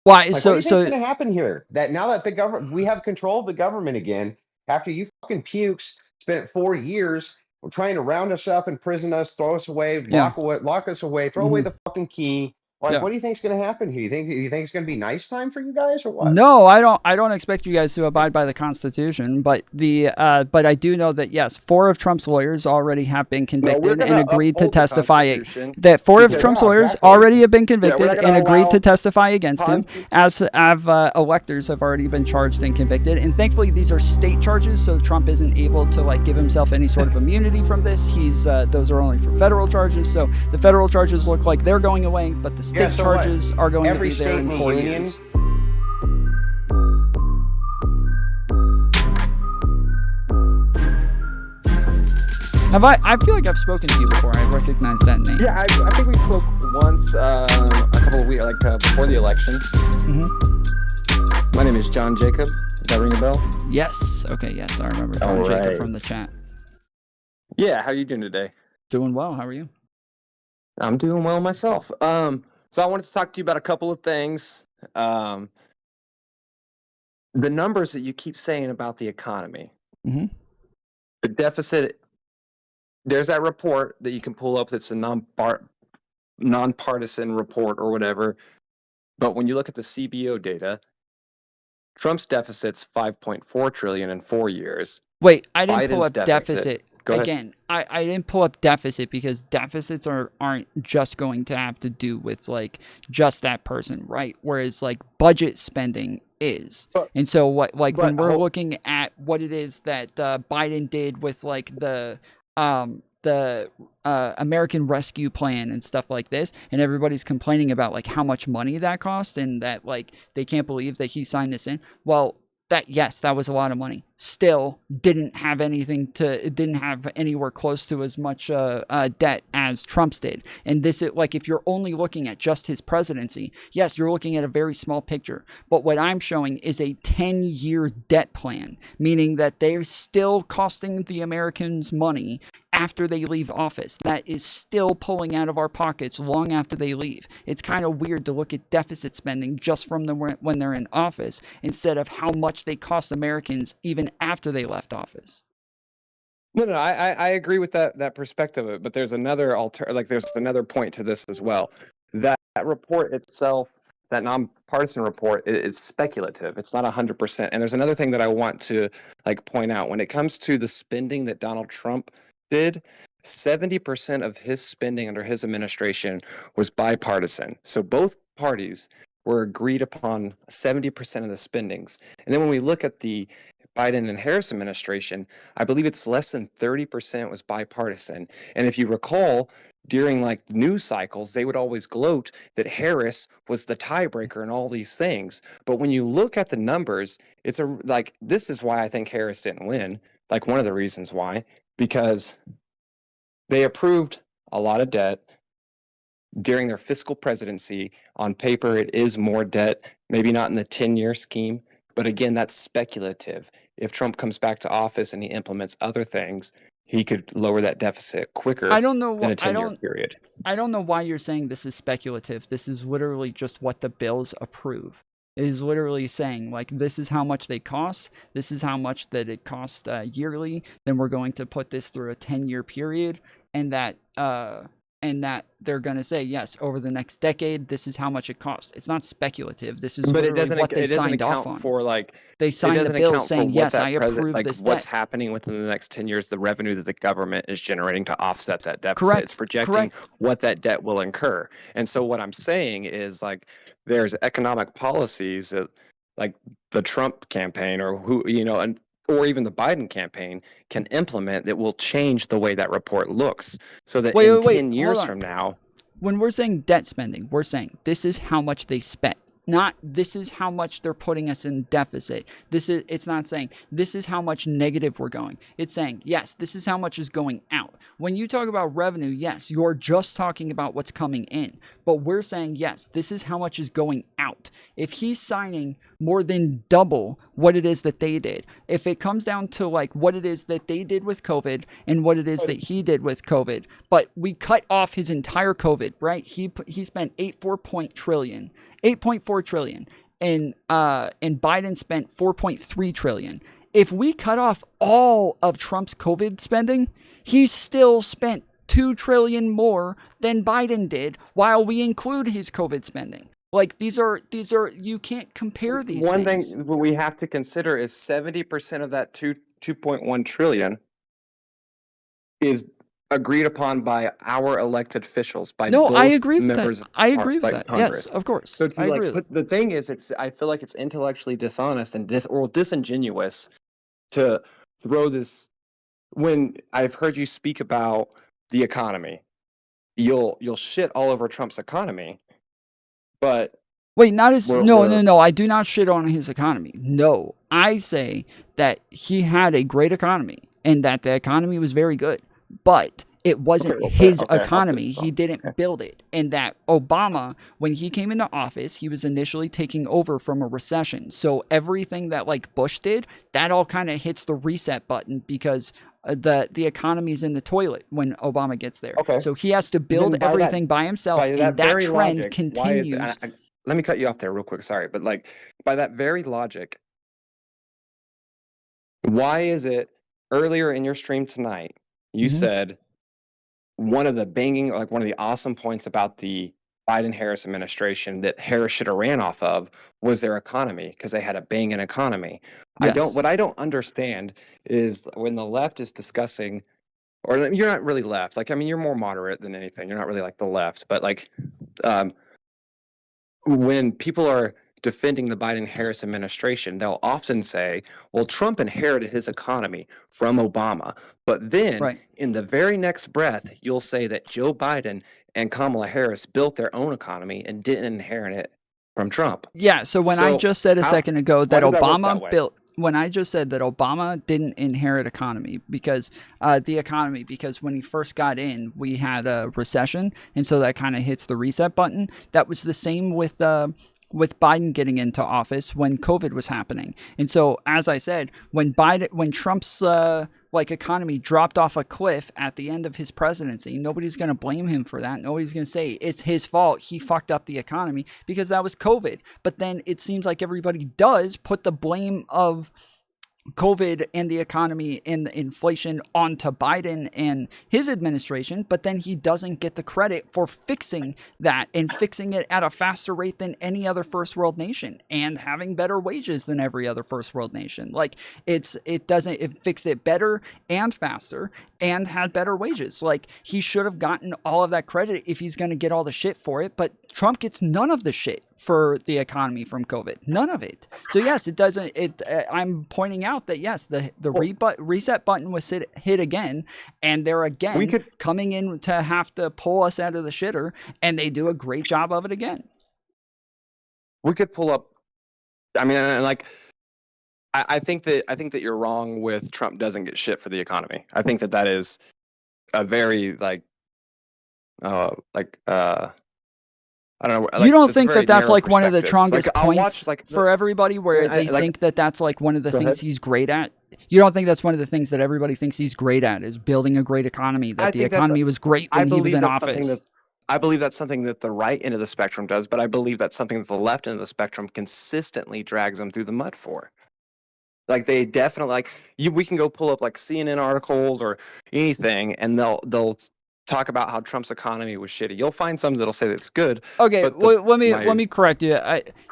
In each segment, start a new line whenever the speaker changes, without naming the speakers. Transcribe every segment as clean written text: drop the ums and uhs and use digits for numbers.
Why?
Like, what do you think's going to happen here? That now that the government, we have control of the government again, after you fucking pukes spent 4 years trying to round us up, imprison us, throw us away,
Yeah.
lock us away, throw away the fucking key. Like,
Yeah.
what do you think's going to happen here? You think it's going to be nice time for you guys or what?
No, I don't expect you guys to abide by the Constitution, but but I do know that yes, 4 of Trump's lawyers already have been convicted and agreed to testify. That 4 of Trump's lawyers already have been convicted and agreed to testify against him, as have electors have already been charged and convicted. And thankfully, these are state charges, so Trump isn't able to like give himself any sort of immunity from this. Those are only for federal charges, so the federal charges look like they're going away, but the state charges are going to be there in 4 years. I feel like I've spoken to you before. I recognize that name.
Yeah, I think we spoke once a couple of weeks, before the election. My name is John Jacob. Does that ring a bell?
Yes. Okay, yes. I remember John Jacob from the chat.
Yeah, how are you doing today?
Doing well. How are you?
I'm doing well myself. So I wanted to talk to you about a couple of things. The numbers that you keep saying about the economy.
Mm-hmm.
The deficit... There's that report that you can pull up that's a nonpartisan report or whatever. But when you look at the CBO data, Trump's deficit's $5.4 trillion in 4 years.
Wait, I didn't pull up
deficit.
Again, I didn't pull up deficit because deficits aren't just going to have to do with like just that person, right? Whereas like budget spending is. And so when we're looking at what it is that Biden did with like the American Rescue Plan and stuff like this, and everybody's complaining about like how much money that cost and that like they can't believe that he signed this in. Well, that was a lot of money. Still didn't have anywhere close to as much debt as Trump's did. And this is like, if you're only looking at just his presidency, yes, you're looking at a very small picture. But what I'm showing is a 10-year debt plan, meaning that they're still costing the Americans money after they leave office. That is still pulling out of our pockets long after they leave. It's kind of weird to look at deficit spending just from when they're in office instead of how much they cost Americans even after they left office.
No, I agree with that perspective of it, but there's another there's another point to this as well. That report itself, that nonpartisan report, it's speculative. It's not 100%. And there's another thing that I want to point out. When it comes to the spending that Donald Trump did, 70% of his spending under his administration was bipartisan. So both parties were agreed upon 70% of the spendings. And then when we look at the Biden and Harris administration, I believe it's less than 30% was bipartisan. And if you recall, during news cycles, they would always gloat that Harris was the tiebreaker in all these things. But when you look at the numbers, it's this is why I think Harris didn't win. One of the reasons why, because they approved a lot of debt during their fiscal presidency. On paper, it is more debt, maybe not in the 10-year scheme, but again, that's speculative. If Trump comes back to office and he implements other things, he could lower that deficit quicker than a 10-year period.
I don't know why you're saying this is speculative. This is literally just what the bills approve. It is literally saying, this is how much they cost. This is how much that it costs yearly. Then we're going to put this through a 10-year period, and that they're going to say, yes, over the next decade, this is how much it costs. It's not speculative. This is what they signed off on. They signed the bill saying, yes, I approve this debt.
What's happening within the next 10 years, the revenue that the government is generating to offset that deficit. It's projecting what that debt will incur. And so what I'm saying is there's economic policies that the Trump campaign or or even the Biden campaign can implement that will change the way that report looks, so that in 10 years from now...
When we're saying debt spending, we're saying this is how much they spent. Not this is how much they're putting us in deficit. It's not saying this is how much negative we're going. It's saying, yes, this is how much is going out. when you talk about revenue, yes, you're just talking about what's coming in. But we're saying, yes, this is how much is going out. If he's signing more than double what it is that they did, if it comes down to like what it is that they did with COVID and what it is that he did with COVID, but we cut off his entire COVID, right? He spent 8.4 trillion, and Biden spent 4.3 trillion. If we cut off all of Trump's COVID spending, he still spent 2 trillion more than Biden did while we include his COVID spending. Like these are you can't compare these
One
things.
thing we have to consider is 70% of that 2.1 trillion is agreed upon by our elected officials, by
No,
both
I agree with that.
members of
I agree with that.
Congress.
Yes, of course.
So
I
to
agree
like
with
put, the thing is, I feel like it's intellectually dishonest and disingenuous to throw this. When I've heard you speak about the economy, you'll shit all over Trump's economy, but
Wait, not his. No,
we're
no. I do not shit on his economy. No, I say that he had a great economy and that the economy was very good, but it wasn't his economy. He didn't build it. And that Obama, when he came into office, he was initially taking over from a recession. So everything that like Bush did, that all kind of hits the reset button because the economy's in the toilet when Obama gets there.
Okay.
So he has to build
by
everything by himself,
by
and
that
that
very
trend
logic,
continues.
Let me cut you off there real quick. Sorry, but like by that very logic, why is it earlier in your stream tonight you said one of the awesome points about the Biden-Harris administration that Harris should have ran off of was their economy because they had a banging economy.
Yes.
What I don't understand is when the left is discussing, or you're not really left. Like, I mean, you're more moderate than anything. You're not really like the left, but like, when people are defending the Biden-Harris administration, they'll often say, well, Trump inherited his economy from Obama. But then
Right.
in the very next breath, you'll say that Joe Biden and Kamala Harris built their own economy and didn't inherit it from Trump.
Yeah, so when I just said a second ago that
does that work that
Obama
way?
built, when I just said that Obama didn't inherit economy because because when he first got in, we had a recession, and so that kind of hits the reset button. That was the same with Biden getting into office when COVID was happening. And so, as I said, when Trump's like economy dropped off a cliff at the end of his presidency, nobody's going to blame him for that. Nobody's going to say it's his fault. He fucked up the economy because that was COVID. But then it seems like everybody does put the blame of COVID and the economy and the inflation onto Biden and his administration, but then he doesn't get the credit for fixing that and fixing it at a faster rate than any other first world nation and having better wages than every other first world nation. Like it fixed it better and faster and had better wages. Like he should have gotten all of that credit if he's going to get all the shit for it, but Trump gets none of the shit for the economy from COVID. None of it. So yes, it doesn't. I'm pointing out that yes, the reset button was hit again, and they're again coming in to have to pull us out of the shitter, and they do a great job of it again.
We could pull up. I mean, like, I think that you're wrong with Trump doesn't get shit for the economy. I think that is a very I don't know. Like,
you don't think that that's like one of the strongest points for everybody, where they think that that's like one of the things he's great at? You don't think that's one of the things that everybody thinks he's great at is building a great economy, that the economy was great when he was in office?
I believe that's something that the right end of the spectrum does, but I believe that's something that the left end of the spectrum consistently drags them through the mud for. Like they definitely we can go pull up like CNN articles or anything, and they'll talk about how Trump's economy was shitty. You'll find some that'll say that it's good.
Okay, let me correct you.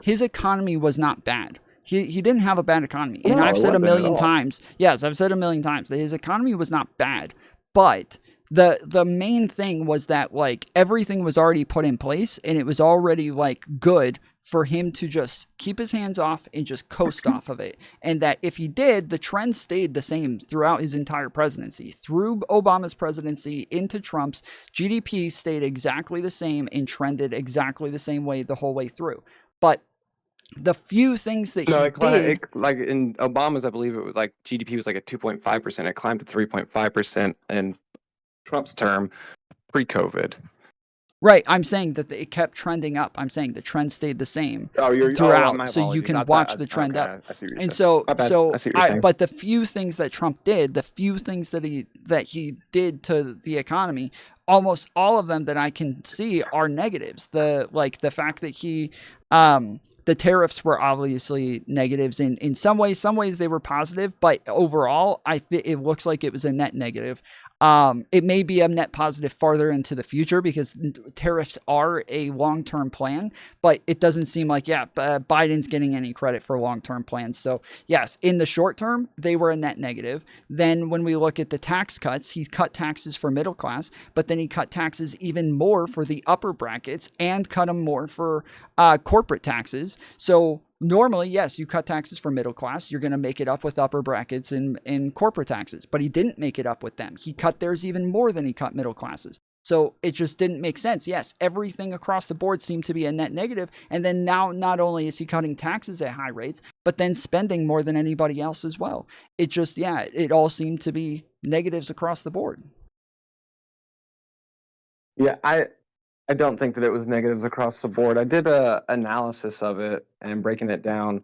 His economy was not bad. He didn't have a bad economy. And I've said a million times. Yes, I've said a million times that his economy was not bad. But the main thing was that like everything was already put in place and it was already like good for him to just keep his hands off and just coast off of it. And that if he did, the trend stayed the same throughout his entire presidency. Through Obama's presidency into Trump's, GDP stayed exactly the same and trended exactly the same way the whole way through. But the few things that he did...
like in Obama's, I believe it was like GDP was like at 2.5%. It climbed to 3.5% in Trump's term pre-COVID.
Right. I'm saying that it kept trending up. I'm saying the trend stayed the same throughout.
My
So you
apologies.
can watch the trend up.
Okay, I see what you're
And
saying.
so,
My bad. I see what you're saying.
but the few things that Trump did, the few things that he did to the economy, almost all of them that I can see are negatives. The fact that the tariffs were obviously negatives in some ways. Some ways they were positive, but overall, it looks like it was a net negative. It may be a net positive farther into the future because tariffs are a long-term plan, but it doesn't seem like, Biden's getting any credit for long-term plans. So yes, in the short term, they were a net negative. Then when we look at the tax cuts, he cut taxes for middle class, but then he cut taxes even more for the upper brackets and cut them more for corporate taxes. So normally, yes, you cut taxes for middle class, you're going to make it up with upper brackets in corporate taxes, but he didn't make it up with them. He cut theirs even more than he cut middle classes. So it just didn't make sense. Yes, everything across the board seemed to be a net negative. And then now not only is he cutting taxes at high rates, but then spending more than anybody else as well. It just, it all seemed to be negatives across the board.
Yeah, I don't think that it was negatives across the board. I did a analysis of it and breaking it down.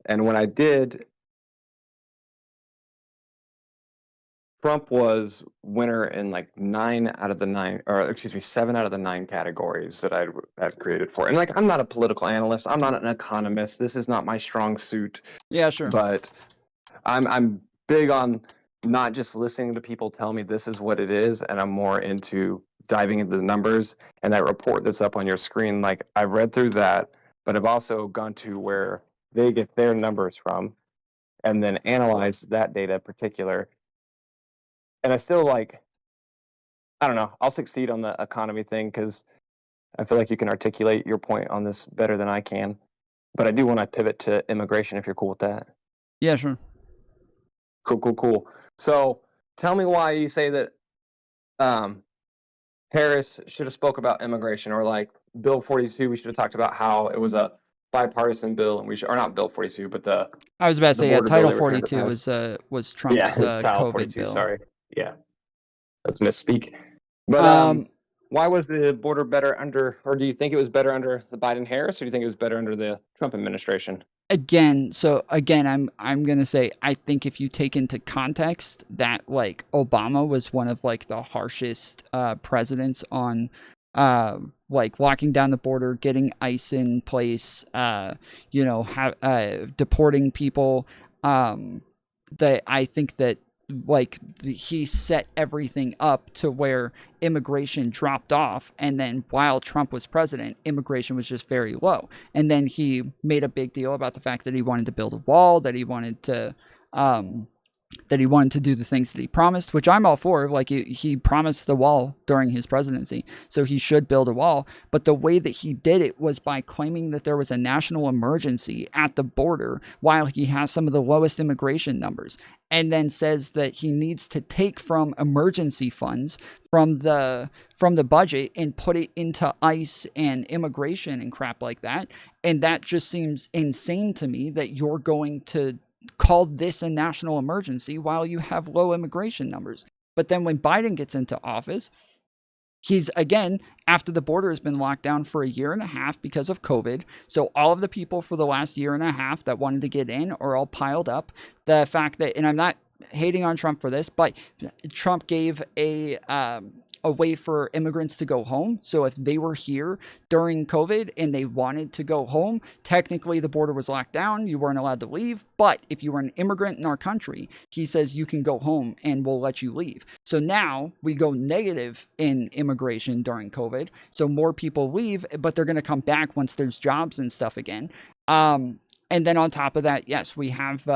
And when I did, Trump was winner in like 7 out of the 9 categories that I'd created for. And like, I'm not a political analyst. I'm not an economist. This is not my strong suit.
Yeah, sure.
But I'm big on not just listening to people tell me this is what it is, and I'm more into diving into the numbers. And that report that's up on your screen, like I've read through that, but I've also gone to where they get their numbers from and then analyze that data in particular. And I still I don't know, I'll succeed on the economy thing because I feel like you can articulate your point on this better than I can. But I do want to pivot to immigration if you're cool with that.
Yeah, sure.
Cool. So tell me why you say that Harris should have spoke about immigration, or like Bill 42, we should have talked about how it was a bipartisan bill, and or not Bill 42, but
I was about to say,
border bill
Title
they were trying to
42
pass.
was Trump's
it's Title
COVID
42,
bill.
sorry. Yeah, let's misspeak. But why was the border better under, or do you think it was better under the Biden-Harris, or do you think it was better under the Trump administration?
Again, I'm gonna say, I think if you take into context that like Obama was one of like the harshest presidents on like locking down the border, getting ICE in place, deporting people, that I think that he set everything up to where immigration dropped off, and then while Trump was president, immigration was just very low. And then he made a big deal about the fact that he wanted to build a wall, that he wanted to do the things that he promised, which I'm all for. Like he promised the wall during his presidency, so he should build a wall. But the way that he did it was by claiming that there was a national emergency at the border while he has some of the lowest immigration numbers, and then says that he needs to take from emergency funds from the budget and put it into ICE and immigration and crap like that. And that just seems insane to me, that you're going to call this a national emergency while you have low immigration numbers. But then when Biden gets into office, he's, again, after the border has been locked down for a year and a half because of COVID. So all of the people for the last year and a half that wanted to get in are all piled up. The fact that, and I'm not hating on Trump for this, but Trump gave a way for immigrants to go home. So if they were here during COVID and they wanted to go home, technically the border was locked down. You weren't allowed to leave. But if you were an immigrant in our country, he says you can go home and we'll let you leave. So now we go negative in immigration during COVID. So more people leave, but they're going to come back once there's jobs and stuff again. And then on top of that, yes, we have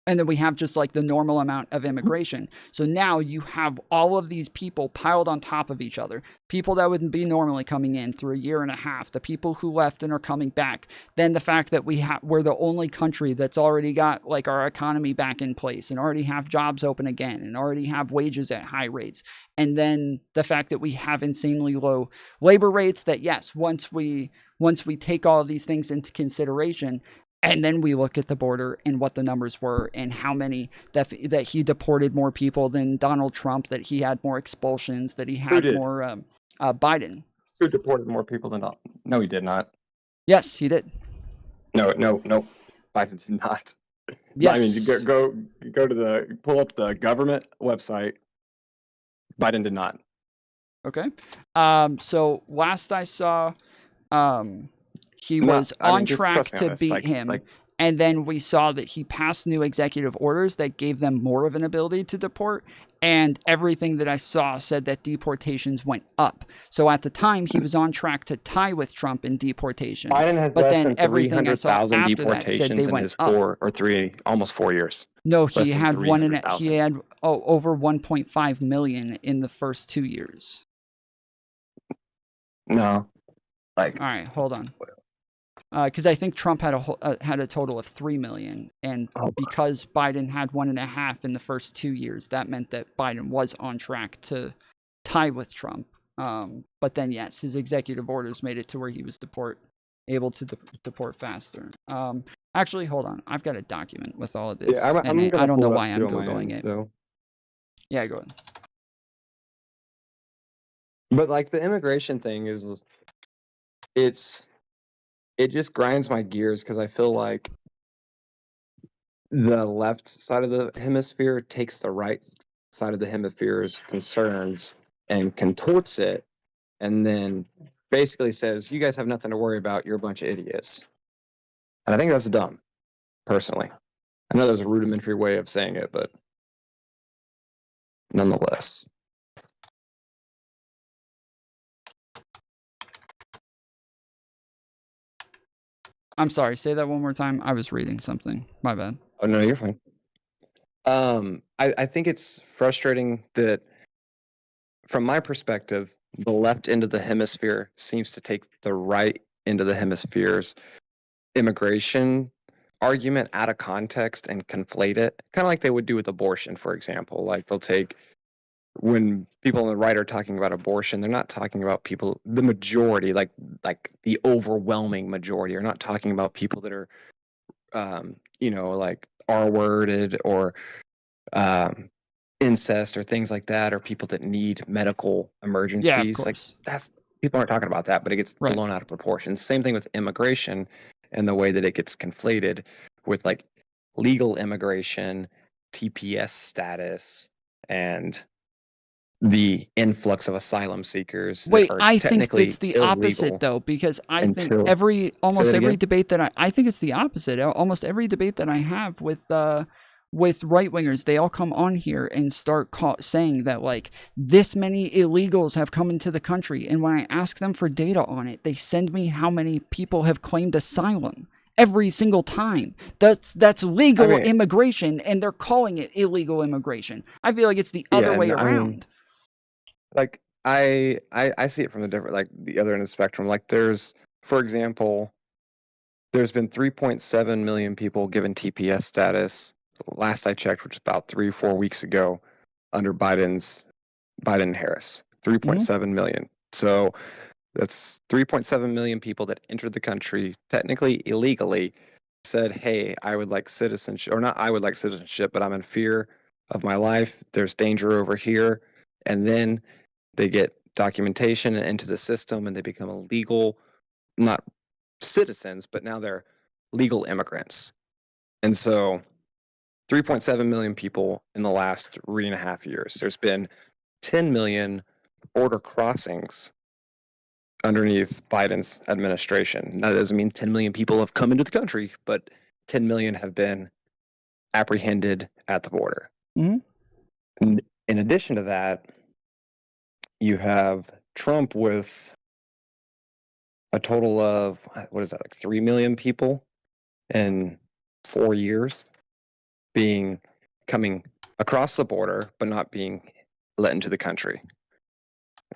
and then we have just like the normal amount of immigration. So now you have all of these people piled on top of each other. People that wouldn't be normally coming in through a year and a half. The people who left and are coming back. Then the fact that we're the only country that's already got like our economy back in place and already have jobs open again and already have wages at high rates. And then the fact that we have insanely low labor rates, that yes, once we take all of these things into consideration, And then we look at the border and what the numbers were and how many that he deported more people than Donald Trump, that he had more expulsions, that he had
did?
more Biden.
Who deported more people than not? No, he did not.
Yes, he did.
No. Biden did not.
Yes.
I mean, go to pull up the government website. Biden did not.
Okay. So last I saw, he
No,
was
I mean,
on
just
track
trust me on
to
this,
beat him. And then we saw that he passed new executive orders that gave them more of an ability to deport. And everything that I saw said that deportations went up. So at the time, he was on track to tie with Trump in deportations.
Biden has
But
less
then
than
everything I saw
300,000
after that said they
deportations in
went
his
up.
almost 4 years.
No, he
Less than
had he
300,000.
had over 1.5 million in the first 2 years.
No,
All right, hold on. Because I think Trump had a total of 3 million, and because Biden had 1.5 in the first 2 years, that meant that Biden was on track to tie with Trump. But then, yes, his executive orders made it to where he was able to deport faster. Actually, hold on. I've got a document with all of this,
yeah, I'm
and
gonna
I don't know
pull it
why
up
I'm
too on my
googling
end,
it.
though.
Yeah, go ahead.
But like the immigration thing is, it just grinds my gears because I feel like the left side of the hemisphere takes the right side of the hemisphere's concerns and contorts it, and then basically says, "You guys have nothing to worry about. You're a bunch of idiots." And I think that's dumb, personally. I know there's a rudimentary way of saying it, but nonetheless.
I'm sorry. Say that one more time. I was reading something. My bad.
Oh no, you're fine. I think it's frustrating that, from my perspective, the left end of the hemisphere seems to take the right end of the hemisphere's immigration argument out of context and conflate it, kind of like they would do with abortion, for example. Like they'll take, when people on the right are talking about abortion, they're not talking about people, the majority, like the overwhelming majority, are not talking about people that are, like R-worded or incest or things like that, or people that need medical
Yeah, of
emergencies. Like
course.
people aren't talking about that, but it gets
Right.
blown out of proportion. Same thing with immigration and the way that it gets conflated with like legal immigration, TPS status, and the influx of asylum seekers that
Wait,
are
I think
technically
it's the
illegal
opposite though, because I think
until.
almost every
again?
debate that I think it's the opposite. Almost every debate that I have with right wingers, they all come on here and start saying that like this many illegals have come into the country, and when I ask them for data on it, they send me how many people have claimed asylum. Every single time. That's legal immigration, and they're calling it illegal immigration. I feel like it's the other way around.
Like I see it from the different, like the other end of the spectrum. Like there's, for example, there's been 3.7 million people given TPS status. Last I checked, which was about 3-4 weeks ago, under Biden and Harris. 3.7 million. So that's 3.7 million people that entered the country technically illegally, said, "Hey, I would like citizenship," or not I would like citizenship, but I'm in fear of my life. There's danger over here. And then they get documentation into the system and they become a legal, not citizens, but now they're legal immigrants. And so 3.7 million people in the last 3.5 years. There's been 10 million border crossings underneath Biden's administration. That doesn't mean 10 million people have come into the country, but 10 million have been apprehended at the border.
Mm-hmm.
In addition to that, you have Trump with a total of, what is that, like 3 million people in 4 years coming across the border, but not being let into the country.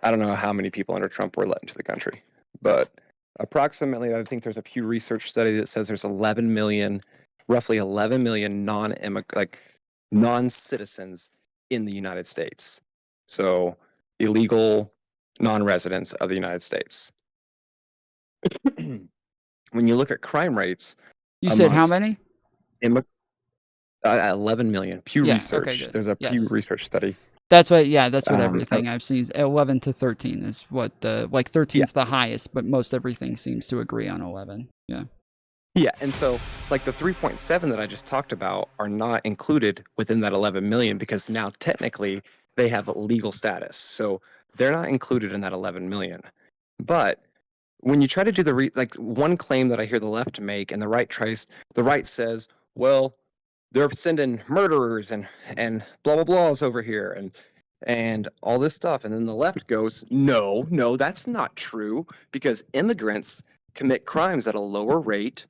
I don't know how many people under Trump were let into the country, but approximately, I think there's a Pew Research study that says there's roughly 11 million non-citizens in the United States. So illegal non-residents of the United States. When you look at crime rates,
You said how
amongst
many?
11 million. Pew
Yeah,
Research.
okay, good.
There's a Pew
Yes.
Research study.
That's what. Yeah, that's what
Uh,
everything I've seen. 11 to 13 is what like 13
yeah,
is the highest, but most everything seems to agree on 11. Yeah.
yeah, and so like the 3.7 that I just talked about are not included within that 11 million because now technically they have legal status, so they're not included in that 11 million. But when you try to do like one claim that I hear the left make, and the right says, well, they're sending murderers and blah blah blahs over here and all this stuff, and then the left goes, no, that's not true because immigrants commit crimes at a lower rate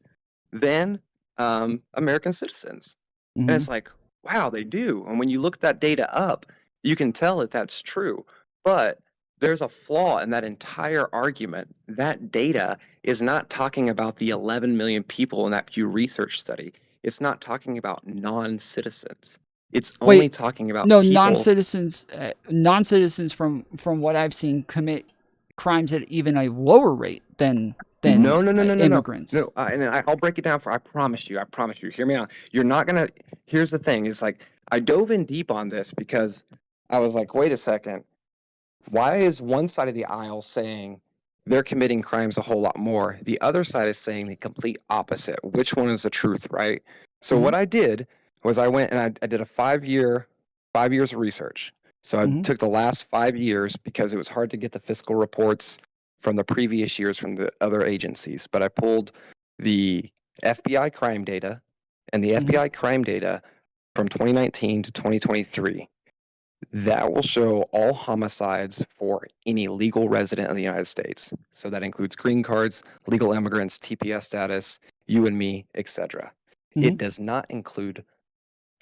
than American citizens. And
Hmm.
it's like, wow, they do. And when you look that data up, you can tell that that's true. But there's a flaw in that entire argument. That data is not talking about the 11 million people in that Pew Research study. It's not talking about non-citizens. It's only
Wait,
talking about
no,
people.
non-citizens from what I've seen commit crimes at even a lower rate than
No.
immigrants.
No, I'll break it down for. I promise you. I promise you. Hear me out. You're not gonna. Here's the thing. Is like I dove in deep on this because I was like, wait a second. Why is one side of the aisle saying they're committing crimes a whole lot more? The other side is saying the complete opposite. Which one is the truth, right? So
Hmm.
what I did was I went and I did a 5 years of research. So I
Hmm.
took the last 5 years because it was hard to get the fiscal reports from the previous years from the other agencies. But I pulled the FBI crime data and the
Hmm.
FBI crime data from 2019 to 2023. That will show all homicides for any legal resident of the United States. So that includes green cards, legal immigrants, TPS status, you and me, etc.
Hmm.
It does not include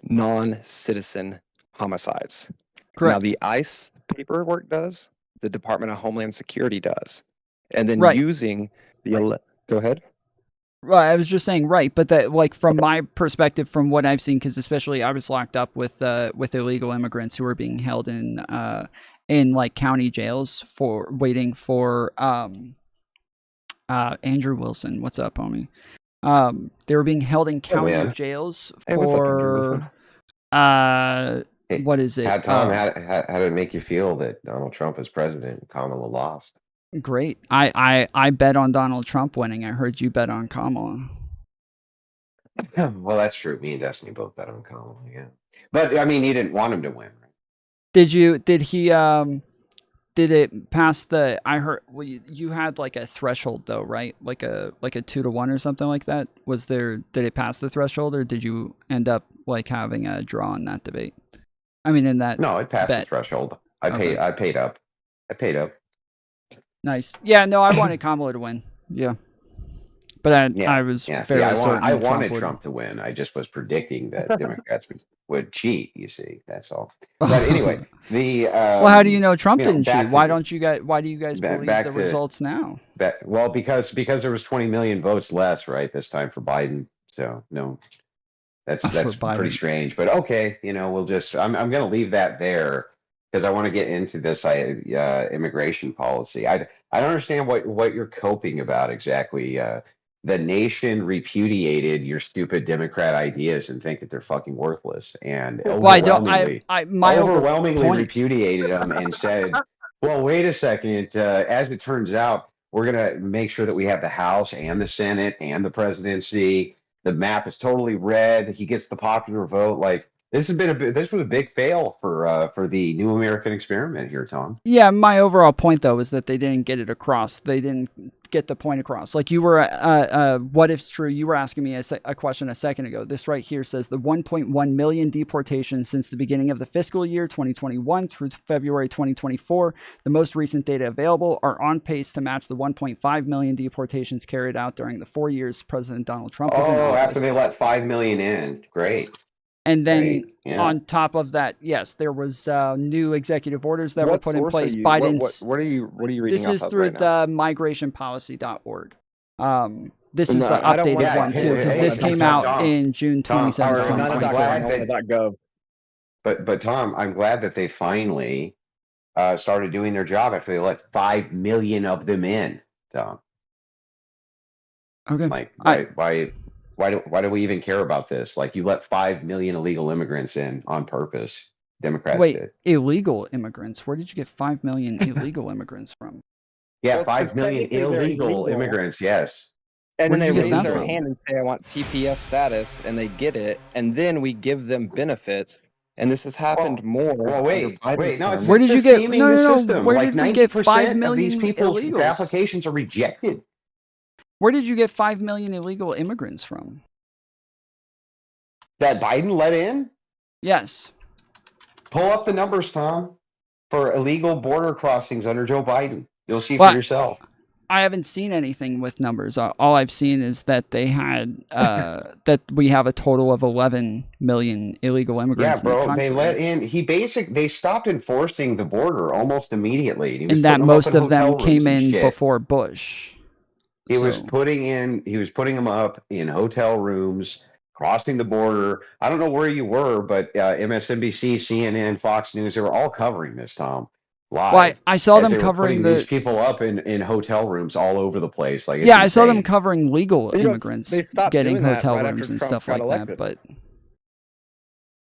non-citizen homicides. Now,
Correct.
the ICE paperwork does, the Department of Homeland Security does. And then
Right.
using go ahead.
Right, I was just saying right, but that like from my perspective, from what I've seen, because especially I was locked up with illegal immigrants who were being held in like county jails for waiting for Andrew Wilson. What's up, homie? They were being held in
Oh
county
man.
jails
Hey, what's up, Andrew Wilson?
for uh
Hey,
what is it?
Tom, how did it make you feel that Donald Trump is president and Kamala lost?
Great. I bet on Donald Trump winning. I heard you bet on Kamala.
Well, that's true. Me and Destiny both bet on Kamala, yeah. But I mean, he didn't want him to win, right?
Did it pass the? I heard. Well, you had like a threshold though, right? Like a 2-to-1 or something like that. Was there? Did it pass the threshold, or did you end up like having a draw in that debate? I mean, in that
No, it passed the
bet.
threshold.
Okay,
I paid up. I paid up.
nice. Yeah, no, I wanted Kamala to win. Yeah, but I
Yeah,
was
yeah. See,
fairly
I
certain Trump
wanted
would.
Trump to win. I just was predicting that Democrats would cheat. You see, that's all. But anyway, the
Well, how do you know Trump
you know,
didn't cheat? Why don't you guys? Why do you guys believe
back
the
to
results now?
well, because there was 20 million votes less, right, this time for Biden. So no,
For
that's pretty
Biden.
strange. But okay, you know, we'll just I'm going to leave that there because I want to get into this immigration policy. I don't understand what you're coping about exactly. The nation repudiated your stupid Democrat ideas and think that they're fucking worthless, and
Well, I don't. My overall
overwhelmingly
point.
repudiated them and said, "Well, wait a second. As it turns out, we're going to make sure that we have the House and the Senate and the presidency. The map is totally red. He gets the popular vote. Like this was a big fail for the new American experiment here, Tom.
Yeah, my overall point though is that they didn't get it across. They didn't get the point across. Like you were, what if's true? You were asking me a question a second ago. This right here says the 1.1 million deportations since the beginning of the fiscal year 2021 through February 2024. The most recent data available are on pace to match the 1.5 million deportations carried out during the 4 years President Donald Trump was in
Oh, after
office.
they let 5 million in, great,
And then
great, yeah.
on top of that, yes, there was new executive orders that were
What
put in
source are
place.
you?
Biden's.
What are you reading
This
off
is
of
through
right now?
the migrationpolicy.org. This is
No,
the
I don't want
updated
Yeah,
one too, because
hey,
this
hey,
came
.gov.
out
Tom,
in June
Tom,
27th,
or
None of
I'm
2024.
glad
.gov. I
that,
want .gov.
but Tom, I'm glad that they finally started doing their job after they let 5 million of them in. Tom,
Okay.
like
I
why? Why do we even care about this? Like, you let 5 million illegal immigrants in on purpose. Democrats
Wait,
did.
illegal immigrants? Where did you get 5 million illegal immigrants from?
Yeah,
Well,
5
because
million
technically they're
illegal
illegal.
immigrants. Yes.
And
Where
then
did
they
you get
raise
that
their
from?
hand and say, I want TPS status, and they get it. And then we give them benefits. And this has happened more
Well,
under
wait.
Biden's
No,
term.
Where
it's
did you
just
get?
gaming
No,
the
no, no.
system.
Where
Like
did we get 5
90% of these
million
people's
illegals?
applications are rejected.
Where did you get 5 million illegal immigrants from?
That Biden let in?
Yes.
Pull up the numbers, Tom, for illegal border crossings under Joe Biden. You'll see for
Well,
yourself.
I haven't seen anything with numbers. All I've seen is that they had that we have a total of 11 million illegal
Yeah,
immigrants in the
bro.
country,
They let in. They stopped enforcing the border almost immediately. He was
and that
putting them up in
most of them
hotel rooms
came
and
in
shit.
before Bush.
He was
So
putting them up in hotel rooms, crossing the border. I don't know where you were, but MSNBC, CNN, Fox News, they were all covering this, Tom, live,
I saw
as
them
they were
covering
putting these
the
people up in hotel rooms all over the place. Like, it's
yeah, I saw them
insane.
covering legal
You know,
immigrants
they stopped
getting
doing that
hotel
right
rooms
after
and
Trump
stuff
got
like that.
elected.
But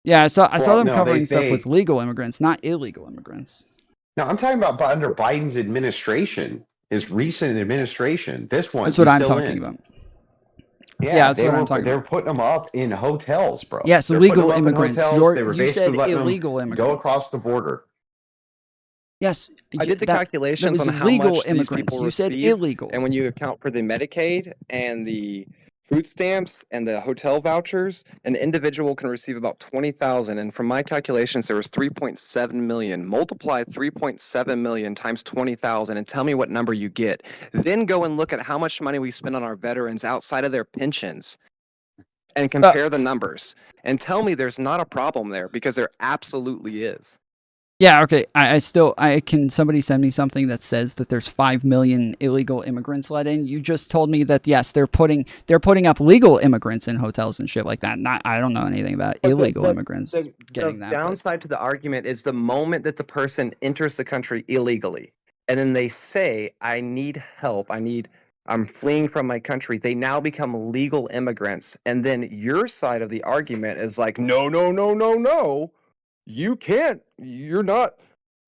yeah, I saw
Well,
them
no,
covering stuff with legal immigrants, not illegal immigrants.
no, I'm talking about under Biden's administration, his recent administration. This one,
That's what
he's
I'm
still
talking
in.
about. Yeah,
Yeah,
that's what I'm talking
they were
about.
putting them up in hotels, bro.
Yes,
They're putting
illegal
them up in
immigrants.
hotels. They were
You
basically
said
letting them
illegal
go across
immigrants.
the border.
Yes,
I did the
that
calculations
was
on how
legal
much these
immigrants.
people
You said
receive.
illegal.
And when you account for the Medicaid and the food stamps and the hotel vouchers, an individual can receive about 20,000. And from my calculations, there was 3.7 million. Multiply 3.7 million times 20,000 and tell me what number you get. Then go and look at how much money we spend on our veterans outside of their pensions and compare the numbers. And tell me there's not a problem there, because there absolutely is.
Yeah, okay. I can somebody send me something that says that there's 5 million illegal immigrants let in? You just told me that yes, they're putting up legal immigrants in hotels and shit like that. I don't know anything about
But
illegal immigrants getting
the
that.
downside to the argument is the moment that the person enters the country illegally, and then they say, I need help, I'm fleeing from my country, they now become legal immigrants. And then your side of the argument is like, no, no, no, no, no. You can't, you're not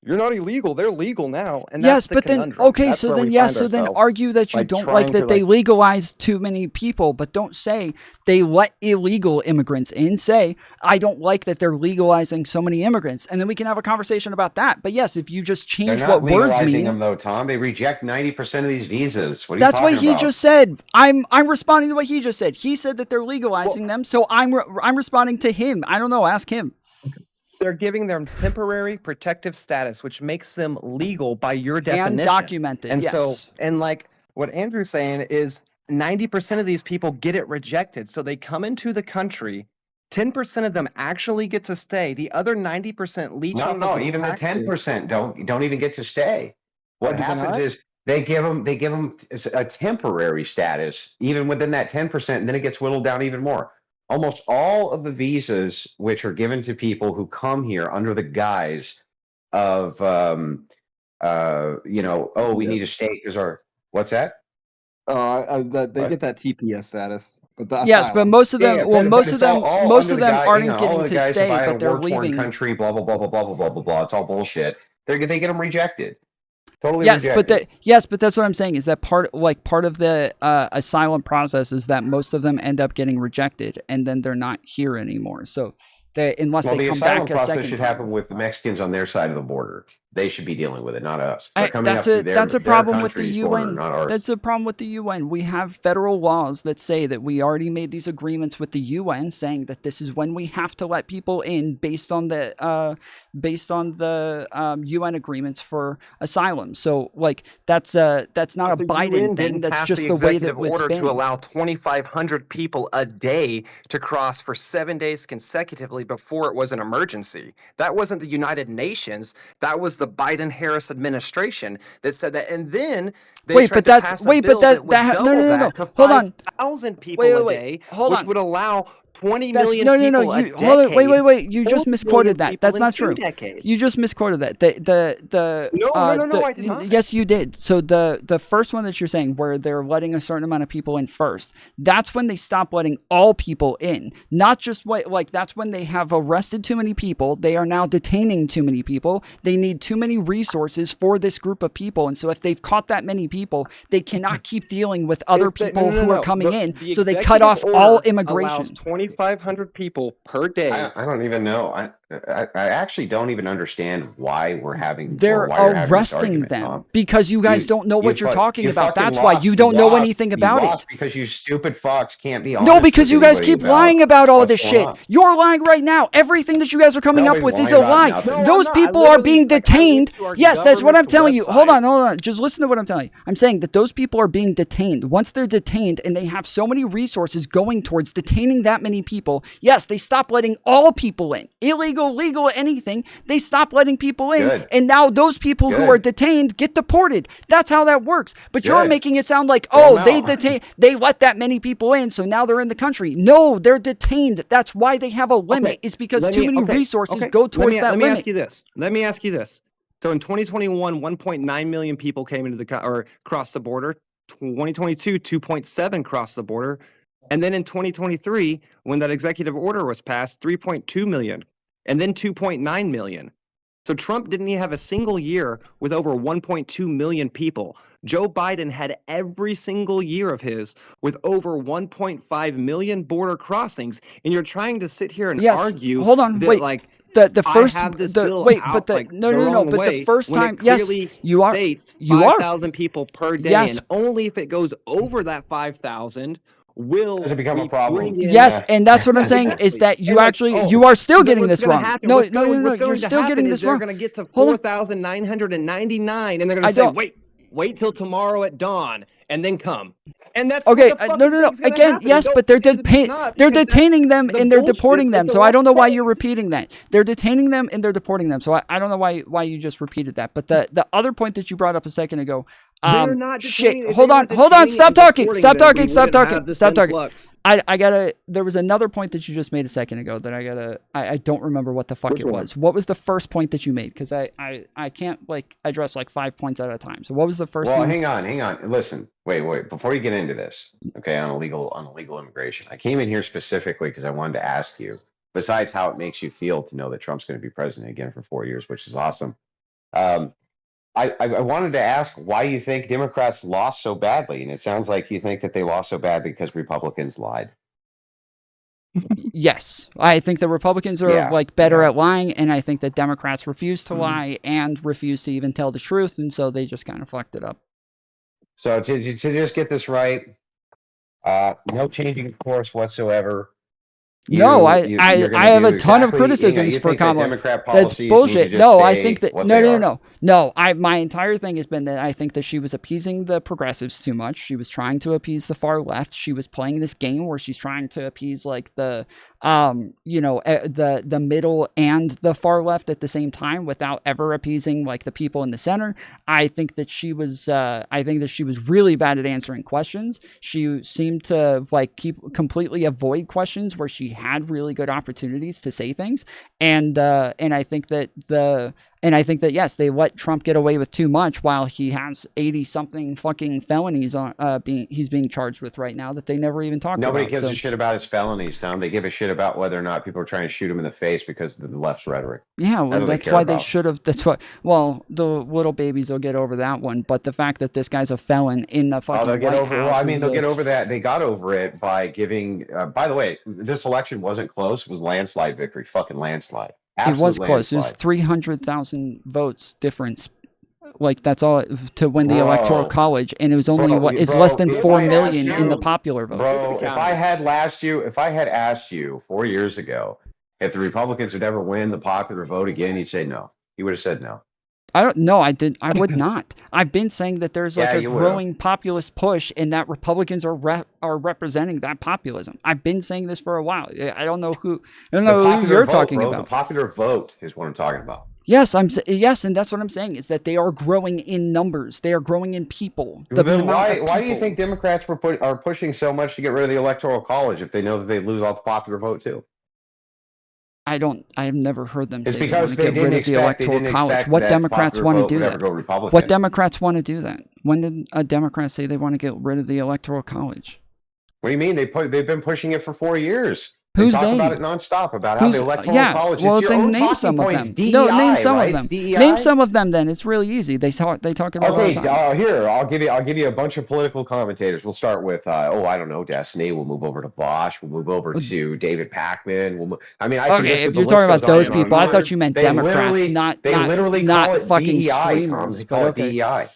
illegal. They're legal now. And that's
Yes,
the
but then
conundrum.
okay,
That's
so
where
then
we
yes,
find
so then
ourselves,
argue that you
like
don't like
trying to
that they legalized too many people, but don't say they let illegal immigrants in. Say I don't like that they're legalizing so many immigrants, and then we can have a conversation about that. But yes, if you just
They're
change
not
what words
legalizing
mean,
them, though, Tom. They reject 90% of these visas. What are you
that's what
talking
he
about?
just said. I'm responding to what he just said. He said that they're legalizing
Well,
them, so I'm responding to him. I don't know. Ask him.
they're giving them temporary protective status, which makes them legal by your
And
definition.
documented.
And so,
Yes.
and like what Andrew's saying is 90% of these people get it rejected. So they come into the country, 10% of them actually get to stay. The other 90% leech
No,
off of
no,
the
even the
taxes.
10% don't even get to stay.
Oh,
What
do they
happens
not?
is they give them a temporary status, even within that 10%, and then it gets whittled down even more. Almost all of the visas which are given to people who come here under the guise of oh, we need to stay because our what's that?
They
What?
get that TPS status, but the
Yes, but
asylum.
most of them,
Yeah,
well,
but it's all
most
under
of
the
them
guy,
aren't
all
getting
of the
to
guys
stay,
survive in a
but they're
war-torn
leaving.
country, blah blah blah blah blah blah blah blah blah. It's all bullshit. They get them rejected, totally
Yes, but
rejected.
that's what I'm saying is that part of the asylum process is that most of them end up getting rejected and then they're not here anymore. So unless
Well,
they
the
come
asylum
back a
process
second
should happen
time.
with the Mexicans on their side of the border. They should be dealing with it, not us. They're coming up through
That's a
their
problem with the
country's border,
UN.
not ours.
That's a problem with the UN. We have federal laws that say that we already made these agreements with the UN, saying that this is when we have to let people in based on the UN agreements for asylum. So like that's not a
The
Biden
UN
thing.
didn't
That's
pass
just
the
the way that
executive
it's
order to
been.
allow 2,500 people a day to cross for 7 days consecutively before it was an emergency. That wasn't the United Nations. That was the the Biden-Harris administration that said that, and then they tried to
that's
pass a bill that would double that to
hold on.
5,000 people a day,
Hold
which
on.
would allow 20
That's,
million
no,
people a
you hold on,
decade.
wait. You just
40
misquoted
million
that.
people
That's
in
not
2
true.
decades.
You just misquoted that.
No, I did not.
Yes, you did. So the first one that you're saying, where they're letting a certain amount of people in first, that's when they stop letting all people in. Not just that's when they have arrested too many people. They are now detaining too many people. They need too many resources for this group of people, and so if they've caught that many people, they cannot keep dealing with other people who are coming in. So they cut off all immigration.
2,500 people per day.
I don't even know. I actually don't even understand why we're having.
They're
why you're having this
arresting
argument,
them
Tom.
because you guys don't know what you're talking about.
fucking
That's why
lost.
you don't know
lost.
anything
You
about
lost
it.
because you stupid fucks can't be honest.
No, because
with
you guys
anybody
keep lying about all
what's
this
going
shit.
on.
You're lying right now. Everything that you guys are coming up
Nobody's
with is a
lying
lie.
about nothing.
No,
Those
I'm not. I
people are
literally,
being
like, I went
detained.
to our
Yes, that's what I'm
government's
telling you. Hold
website.
on. Just listen to what I'm telling you. I'm saying that those people are being detained. Once they're detained and they have so many resources going towards detaining that many people, yes, they stop letting all people in. Illegal, legal, anything. They stop letting people in.
Good.
And now those people who
Good.
are detained get deported. That's how that works. But you're
Good.
making it sound like,
Well,
oh, they
no.
detain, they let that many people in, so now they're in the country. No, they're detained. That's why they have a limit.
Okay,
It's because
let
too
me-
many
okay,
resources
okay.
go towards that
Let me
limit.
ask you this. Let me ask you this. So in 2021, 1.9 million people came into or crossed the border. 2022, 2.7 crossed the border. And then in 2023, when that executive order was passed, 3.2 million. And then 2.9 million. So Trump didn't even have a single year with over 1.2 million people. Joe Biden had every single year of his with over 1.5 million border crossings. And you're trying to sit here and
Yes,
argue
hold on,
that,
wait.
like,
The first
I have this
the
bill
wait,
out,
but the
like,
no
the
no no,
wrong
but the
way
first
when
time,
it
yes,
clearly
you are
states
you are
5,000 people per day,
Yes.
and only if it goes over that 5,000 will
Does it become a
we
problem?
bring in.
Yes,
Yeah.
and that's what I'm
Yes,
saying is
exactly.
that you
And, like,
actually
oh,
you are still
then
getting
what's
this
gonna
wrong.
happen?
No,
What's
no, no,
going-
no,
what's
you're
going to
still
happen
getting
is
this
they're
wrong.
going to get to
Hold on.
4,999, and they're
I
going to say,
don't-
wait till tomorrow at dawn, and then come. And that's
Okay,
what the
no,
fucking
no, no.
thing's gonna
Again,
happen.
yes,
Don't
but they're
say that it's not,
they're
because that's
detaining them
the
and they're
bullshit
deporting
that
them.
the
So I don't know why you're
left takes.
repeating that. They're detaining them and they're deporting them. So I don't know why you just repeated that. But the other point that you brought up a second ago,
They're not
shit.
detaining.
Hold on, stop talking, stop talking.
Influx.
I gotta. There was another point that you just made a second ago that I gotta. I don't remember what the fuck
Which
it
one?
was. What was the first point that you made? Because I can't like address like 5 points at a time. So what was the first
Well,
one?
hang on. Listen, wait. Before you get into this, okay, on illegal immigration, I came in here specifically because I wanted to ask you. Besides how it makes you feel to know that Trump's going to be president again for 4 years, which is awesome. I wanted to ask why you think Democrats lost so badly, and it sounds like you think that they lost so badly because Republicans lied.
Yes, I think the Republicans are
Yeah,
like better
yeah.
at lying, and I think that Democrats refuse to lie and refuse to even tell the truth, and so they just kind of fucked it up.
So to just get this right, no changing course whatsoever.
No,
You're
I
going to
have
do
a ton of
exactly.
criticisms
You
for
think that
Kamala.
Democrat
That's
policies need
bullshit.
to just
No, I
stay
think that
what
no,
they
no,
are?
no, no. My entire thing has been that I think that she was appeasing the progressives too much. She was trying to appease the far left. She was playing this game where she's trying to appease like the the middle and the far left at the same time without ever appeasing like the people in the center. I think that she was really bad at answering questions. She seemed to like completely avoid questions where she had really good opportunities to say things, and I think that yes, they let Trump get away with too much while he has 80 something fucking felonies on he's being charged with right now that they never even talked about.
Nobody gives a shit about his felonies, Tom. They give a shit about whether or not people are trying to shoot him in the face because of the left's rhetoric.
Yeah, well,
That's
that's why they should have. That's why. Well, the little babies will get over that one, but the fact that this guy's a felon in the fucking
they'll get
White
over.
House.
Well, I mean, they'll get over that. They got over it by giving. By the way, this election wasn't close. It was landslide victory. Fucking landslide. Absolute
It was close.
landslide.
It was 300,000 votes difference. Like that's all to win the electoral college, and it was only it's less than 4 million in the popular vote.
Bro, if I had asked you 4 years ago if the Republicans would ever win the popular vote again, you'd say no. You would have said no.
I don't know. I would not. I've been saying that there's like a growing populist push, and that Republicans are representing that populism. I've been saying this for a while. I don't know who you're talking about.
The popular vote is what I'm talking about.
Yes, yes, and that's what I'm saying is that they are growing in numbers. They are growing in people. The
Then
amount of
why do you
people.
think Democrats are pushing so much to get rid of the Electoral College if they know that they lose all the popular vote too?
I've never heard them
It's
say they want
because
to get rid of the Electoral College. What
that the
Democrats
popular
want to
vote
do
would ever
that?
go
What
Republican.
Democrats want to do that? When did a Democrat say they want to get rid of the Electoral College?
What do you mean? They've been pushing it for 4 years. They
Who's
talk about
they?
it nonstop about how the
Who's
Electoral
yeah?
College is
Well,
your
then
own
name
talking
some of
points.
them. No, name
DEI,
some
right?
of
It's
them. Name
DEI.
some of them. Then it's really easy. They talk about it all the
Okay,
time.
here I'll give you a bunch of political commentators. We'll start with I don't know, Destiny. We'll move over to Bosch. We'll move over to David Packman. I mean, I can
Okay,
just
if
the
you're talking
list goes
about
on
those
and on and
people, I
on.
thought you meant Democrats, not
They
not
literally call
not
it
fucking
DEI, Tom.
streamers.
They
But
call it
okay.
DEI.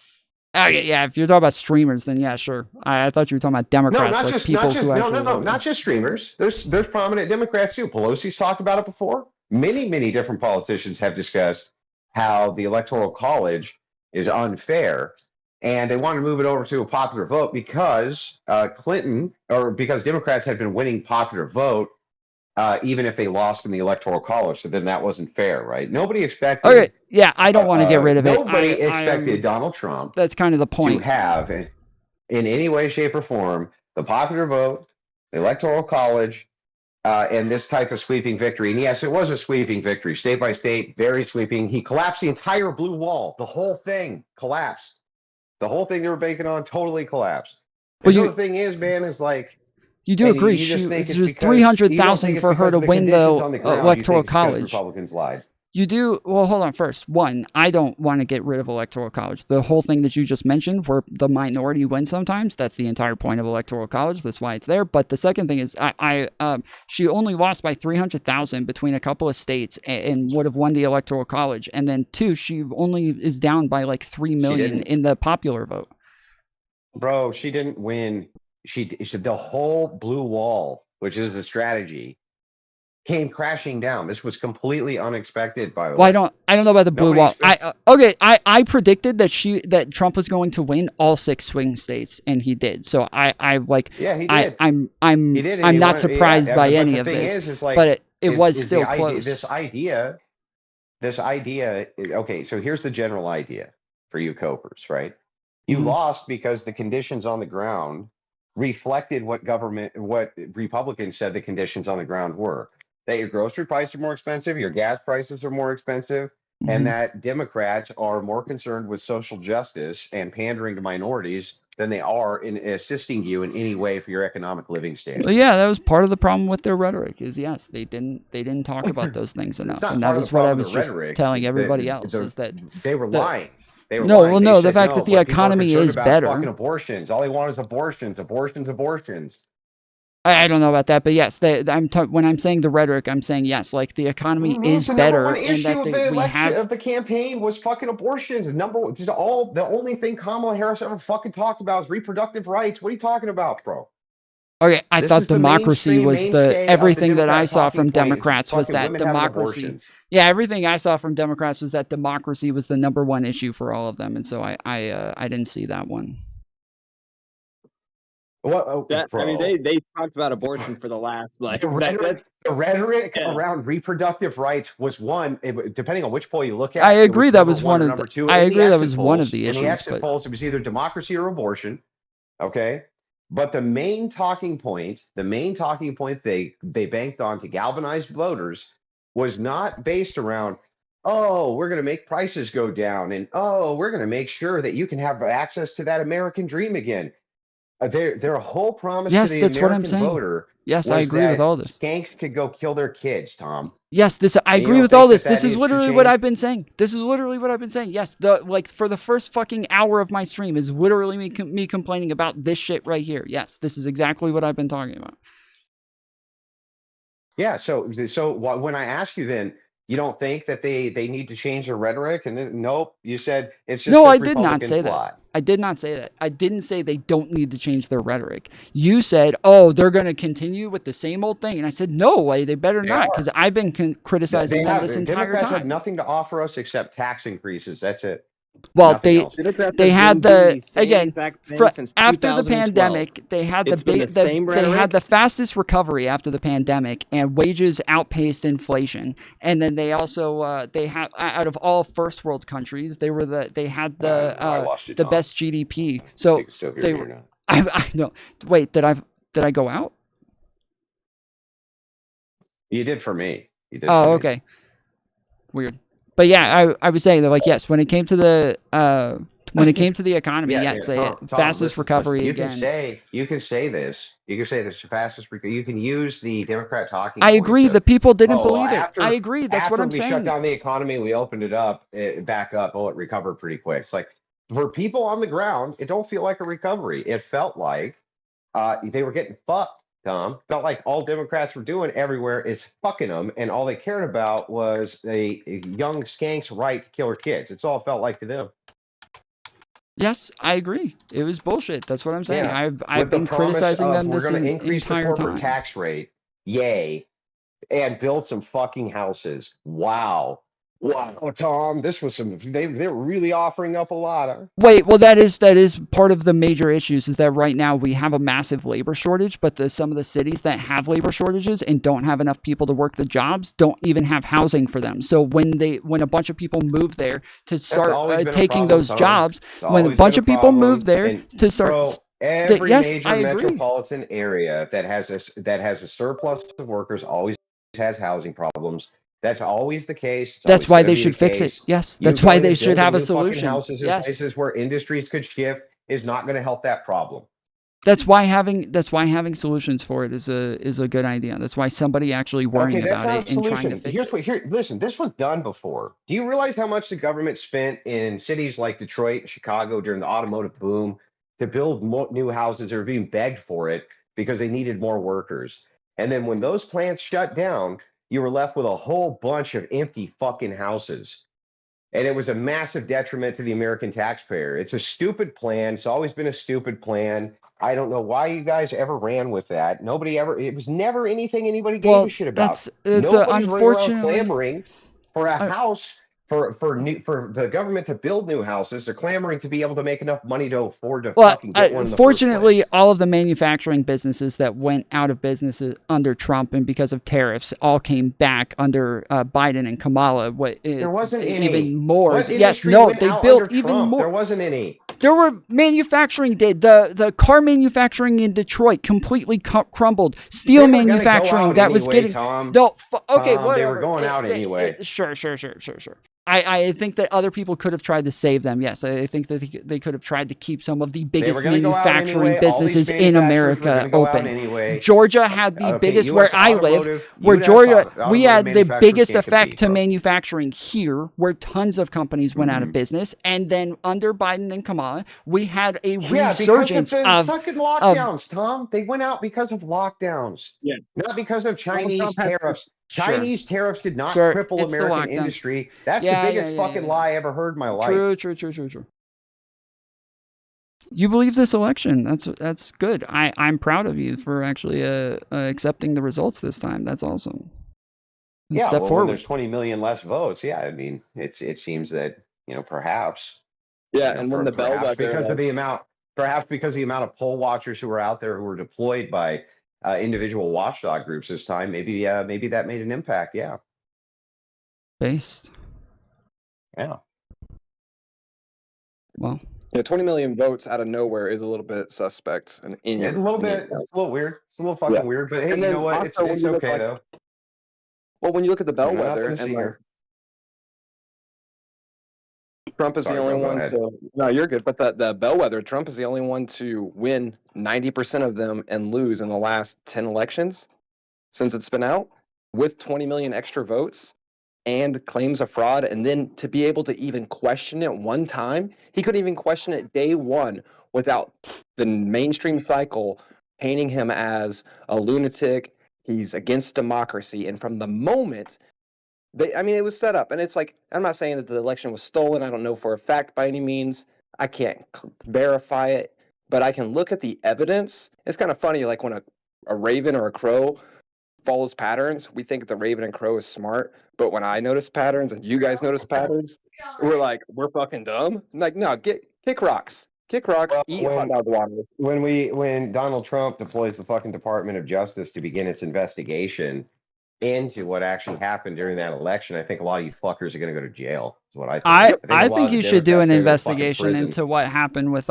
Okay, yeah, if you're talking about streamers, then yeah, sure. I thought you were talking about
No,
Democrats, like people who actually vote.
not just streamers. There's prominent Democrats too. Pelosi's talked about it before. Many different politicians have discussed how the Electoral College is unfair, and they want to move it over to a popular vote because because Democrats had been winning popular vote even if they lost in the Electoral College. So then that wasn't fair, right?
Okay, yeah, I don't want to get rid of it.
Nobody
I
expected Donald Trump
That's kind of the
to
point.
have in any way, shape, or form the popular vote, the Electoral College, and this type of sweeping victory. And yes, it was a sweeping victory, state by state, very sweeping. He collapsed the entire blue wall. The whole thing collapsed. The whole thing they were banking on totally collapsed.
Well,
And so the thing is, man, is like,
you do
and
agree
you just think
it's
it's
just
because you don't
300,000
think it's
for her
because
to
of the
win
conditions
the
on the ground. You
Electoral
think it's because
College.
Republicans lied.
You do well. Hold on. First, one, I don't want to get rid of Electoral College. The whole thing that you just mentioned, where the minority wins sometimes, that's the entire point of Electoral College. That's why it's there. But the second thing is, she only lost by 300,000 between a couple of states and would have won the Electoral College. And then two, she only is down by like 3 million in the popular vote.
Bro, she didn't win. She the whole blue wall, which is a strategy, came crashing down. This was completely unexpected, by the way.
Well, I don't know about the blue wall. I predicted that Trump was going to win all 6 swing states, and he did. So
yeah, he did.
I'm not surprised by any of this. But it was still close.
This idea. Okay, so here's the general idea for you copers, right? You lost because the conditions on the ground reflected what Republicans said the conditions on the ground were. That your grocery prices are more expensive, your gas prices are more expensive, and that Democrats are more concerned with social justice and pandering to minorities than they are in assisting you in any way for your economic living standards.
Well, yeah, that was part of the problem with their rhetoric. Is yes, they didn't talk about those things enough, and that is what I was just telling everybody else. Is that
they were lying. They were
no,
lying.
well,
They
no,
said,
the fact that the
but people are
economy
concerned
is
about
better.
fucking abortions. All they want is abortions.
I don't know about that, but yes, when I'm saying the rhetoric, I'm saying yes, like the economy is better, and that
of the campaign was fucking abortions. The only thing Kamala Harris ever fucking talked about is reproductive rights. What are you talking about, bro?
Okay, I thought democracy was everything that I saw from
talking point
Democrats was that democracy. Yeah, everything I saw from Democrats was that democracy was the #1 issue for all of them, and so I didn't see that one.
Well,
I mean, they talked about abortion for the last
the rhetoric around reproductive rights was one. Depending on which poll you look at,
I agree that was
one
of
number two.
I agree that
exit
was
polls,
one of the
in
issues.
the exit
But
polls, it was either democracy or abortion. Okay, but the main talking point they banked on to galvanize voters was not based around, oh, we're going to make prices go down, and oh, we're going to make sure that you can have access to that American dream again. Their whole promise to the American voter
yes, I agree with all this.
Skanks could go kill their kids, Tom.
Yes, I agree with all this. This is literally what I've been saying. This is literally what I've been saying. Yes, for the first fucking hour of my stream is literally me complaining about this shit right here. Yes, this is exactly what I've been talking about.
Yeah, so when I ask you then, you don't think that they need to change their rhetoric? And then, nope, you said it's just
no. I
did
not say that. I did not say that. I didn't say they don't need to change their rhetoric. You said, oh, they're going to continue with the same old thing, and I said, no way, they better not, because I've been criticizing them this entire
Democrats
time.
have nothing to offer us except tax increases. That's it.
Well,
Nothing else.
Democrats
they
have
had
been doing
the
same
again
exact thing since
after the
2012.
pandemic, they had
It's been the same
they had
rhetoric.
the fastest recovery after the pandemic, and wages outpaced inflation. And then they also they had out of all first world countries, they had
I lost you,
the
Tom.
best GDP.
You
So
can still hear
they
me
were.
or not?
I no wait did I go out?
You did for me. You did for
Oh,
me.
okay. Weird. But yeah, I was saying that like yes, when it came to the economy,
Yeah,
yes, the
Tom,
fastest
listen.
recovery again.
You can say this. You can say this the fastest. You can use the Democrat talking
I
points
agree.
of,
The people didn't
oh, well,
believe it. I agree. That's what
after
I'm
we shut
saying.
down the economy, we opened it up, back up. Oh, it recovered pretty quick. It's like for people on the ground, it don't feel like a recovery. It felt like they were getting fucked. Tom, felt like all Democrats were doing everywhere is fucking them, and all they cared about was a young skank's right to kill her kids. It's all it felt like to them.
Yes, I agree. It was bullshit. That's what I'm saying.
Yeah,
I've
with the
been
promise
criticizing
of
them
we're
this
going to increase the
entire
corporate
time.
tax rate. Yay. And build some fucking houses. Wow. Wow, Tom, this was some they're really offering up a lot. Huh?
Wait, well that is part of the major issues is that right now we have a massive labor shortage, but some of the cities that have labor shortages and don't have enough people to work the jobs don't even have housing for them. So when a bunch of people move there to
That's
start
always been a
taking
problem,
those
Tom.
jobs,
It's
when a
always been
bunch
a
of people move
problem.
there
And
to start,
bro, every
yes,
major
I agree.
metropolitan area that has a surplus of workers always has housing problems. That's always the case. It's
That's
always
why
going to
they
be the
should fix it.
case.
Yes,
You
that's why
going
they
and
should have
building
a
new fucking
solution.
houses in
Yes.
places where industries could shift is not going to help that problem.
That's why having solutions for it is a good idea. That's why somebody actually worrying
Okay, that's
about
not
it
a
and trying to
solution.
fix it.
Listen, this was done before. Do you realize how much the government spent in cities like Detroit and Chicago during the automotive boom to build new houses? They were being begged for it because they needed more workers. And then when those plants shut down, you were left with a whole bunch of empty fucking houses. And it was a massive detriment to the American taxpayer. It's a stupid plan. It's always been a stupid plan. I don't know why you guys ever ran with that. Nobody ever, it was never anything anybody gave a
Well,
shit about.
that's
Nobody's running around
unfortunately.
clamoring for a
Uh,
house for the government to build new houses. They're clamoring to be able to make enough money to afford to
Well,
fucking get one in the first
fortunately,
place.
all of the manufacturing businesses that went out of business under Trump and because of tariffs all came back under Biden and Kamala.
There wasn't
Even
any.
more?
What
Yes,
industry
no,
went
they
out under
built even
Trump? There
more.
wasn't any.
There were manufacturing did the car manufacturing in Detroit completely crumbled. Steel
They were going to go
manufacturing
out
that was
anyway,
getting
Tom.
no okay
They were
whatever.
going out anyway.
Sure. I think that other people could have tried to save them. Yes, I think that they could have tried to keep some of the
They were
biggest
going to go out
manufacturing
anyway. All these
businesses in
manufacturers were going
America
to go out
open.
anyway.
Georgia had the
Okay,
biggest
U.S.
where I live,
automotive,
where
U.S.
Georgia we
automotive
had the
manufacturers
biggest
can't
effect
compete,
to
bro.
manufacturing here, where tons of companies went out of business, and then under Biden and Kamala, we had a
Yeah, because of
resurgence
the
of
fucking lockdowns, Tom. They went out because of lockdowns,
Yeah.
not because of
Donald
Chinese
Trump had some.
tariffs.
sure.
Chinese tariffs did not
Sure,
cripple
it's the
American
lockdowns.
industry. That's the
Yeah.
biggest fucking lie I ever heard in my life.
True. You believe this election. That's good. I'm proud of you for actually accepting the results this time. That's awesome.
Yeah,
Step
well, when
forward.
there's 20 million less votes, yeah, I mean, it seems that perhaps
Yeah, and when the
perhaps
bellwether,
because of
like,
the amount, poll watchers who were out there who were deployed by individual watchdog groups this time, maybe that made an impact. Yeah,
Based.
yeah.
Well,
yeah, 20 million votes out of nowhere is a little bit suspect. And
It's a little bit, it's a little weird. It's a little
Yeah.
fucking weird. But hey,
And
you know
then
what?
also when
It's
you look
okay
like,
though.
well, when you look at the bellwether
Nothing to
and
see
like
here.
Trump is
Sorry,
the only
bro. Go
one
ahead.
to, no, you're good. But the bellwether, Trump is the only one to win 90% of them and lose in the last 10 elections since it's been out with 20 million extra votes and claims of fraud. And then to be able to even question it one time, he couldn't even question it day one without the mainstream cycle painting him as a lunatic. He's against democracy. And from the moment it was set up, and it's like, I'm not saying that the election was stolen. I don't know for a fact by any means. I can't verify it, but I can look at the evidence. It's kind of funny, like when a raven or a crow follows patterns, we think the Raven and Crow is smart. But when I notice patterns and you guys notice patterns, we're like, we're fucking dumb. I'm like, no, kick rocks,
Well,
eat hot dog water.
when Donald Trump deploys the fucking Department of Justice to begin its investigation into what actually happened during that election, I think a lot of you fuckers are going to go to jail. Is what I think.
I
I think a
I
lot
think
of the
you should do
Democrats
an
are going to go to fucking
investigation
prison.
into what happened with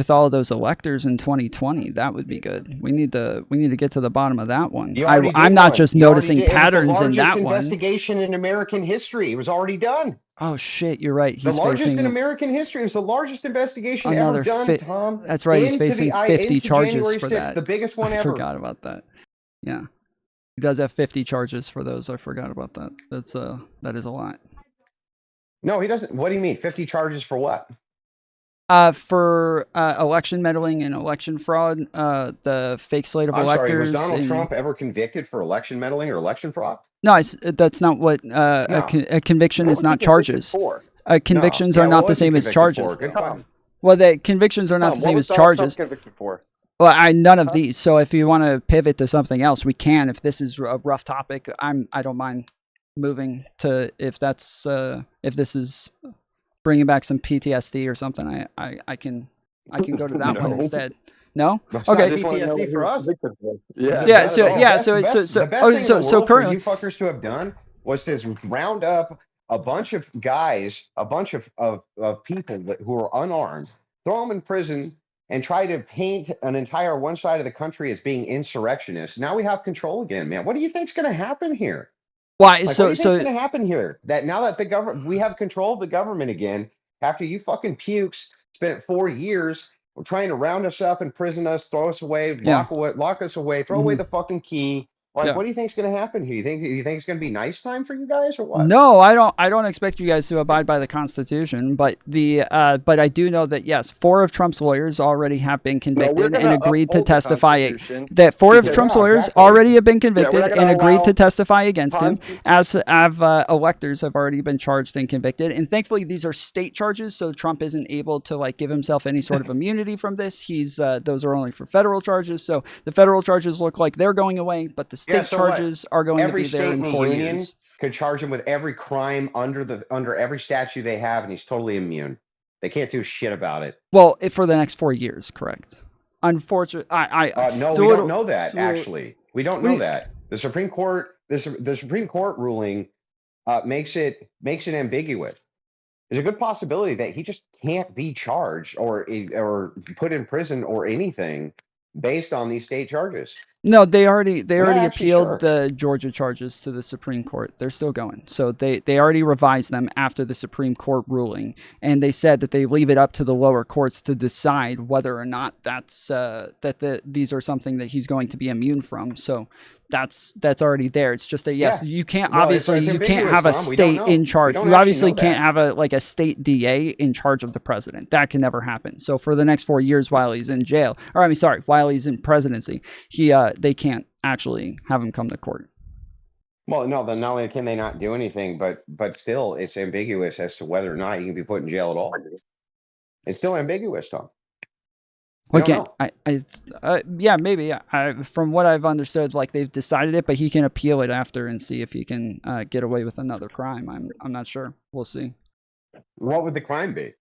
all of those electors in 2020. That would be good. We need to get to the bottom of that one.
You already did
I'm not
one.
just
You already
noticing
did. It was the
patterns in
largest
that one.
investigation in American history. It was already done.
Oh shit, you're right.
The
He's
largest in
facing
American history. It was the largest investigation ever
another
done, Tom.
That's right. He's
Into
facing
the
50
into
charges
January
for
6th,
that.
the biggest one
I
ever.
forgot about that. Yeah. He does have 50 charges for those. I forgot about that. That is a lot.
No, he doesn't. What do you mean? 50 charges for what?
For election meddling and election fraud, the fake slate of
I'm
electors.
sorry, was Donald Trump ever convicted for election meddling or election fraud?
No, that's not what
No.
a conviction
What
is
was he
not
convicted
charges.
for?
Convictions
No.
are
Yeah,
not
what
the
was he
same as
convicted
charges.
for? Good
though.
question.
Well, the convictions are not
Tom,
the same
what
as
was Donald Trump
charges.
convicted for?
Well, none of these. So if you want to pivot to something else, we can. If this is a rough topic, I don't mind moving to if this is bringing back some PTSD or something. I can go to that one
No.
instead. No?
That's
Okay.
not
I just want to know
PTSD
what he
for
was
us.
convicted for.
Is it
Yeah,
best-
so-
the
yeah,
best-
so-
the best-
so-
the best
oh,
thing
so-
in the
so
world
currently-
for you fuckers to have done was to round up a bunch of guys, a bunch of people who are unarmed, throw them in prison, and try to paint an entire one side of the country as being insurrectionists. Now we have control again, man. What do you think's going to happen here?
Why?
Like, what do you think's going to happen here? That now that the government, we have control of the government again, after you fucking pukes spent 4 years trying to round us up, imprison us, throw us away,
Yeah.
lock us away, throw away the fucking key. Like,
Yeah.
what do you think's going to happen here? You think it's going to be nice time for you guys or what?
No, I don't expect you guys to abide by the Constitution, but but I do know that yes, 4 of Trump's lawyers already have been convicted and agreed to testify. That 4 of Trump's lawyers already have been convicted and agreed to testify against him, as electors have already been charged and convicted. And thankfully, these are state charges, so Trump isn't able to like give himself any sort of immunity from this. Those are only for federal charges, so the federal charges look like they're going away, but the state charges are going to be there in 4 years.
Could charge him with every crime under every statute they have, and he's totally immune. They can't do shit about it.
Well, for the next 4 years, correct? Unfortunately,
no, we don't know that. Actually, we don't know that. The Supreme Court, the Supreme Court ruling makes it ambiguous. There's a good possibility that he just can't be charged or put in prison or anything based on these state charges.
No, they already
Sure.
appealed the Georgia charges to the Supreme Court. They're still going. So they already revised them after the Supreme Court ruling, and they said that they leave it up to the lower courts to decide whether or not these are something that he's going to be immune from. So that's already there. It's just that yes, you can't obviously you can't have a state in charge. You obviously can't have a state DA in charge of the president. That can never happen. So for the next 4 years while he's in jail, or while he's in presidency, they can't actually have him come to court.
Well, no, then not only can they not do anything, but still it's ambiguous as to whether or not he can be put in jail at all. It's still ambiguous, Tom.
Okay, yeah, maybe. From what I've understood, like they've decided it, but he can appeal it after and see if he can get away with another crime. I'm not sure. We'll see.
What would the crime be?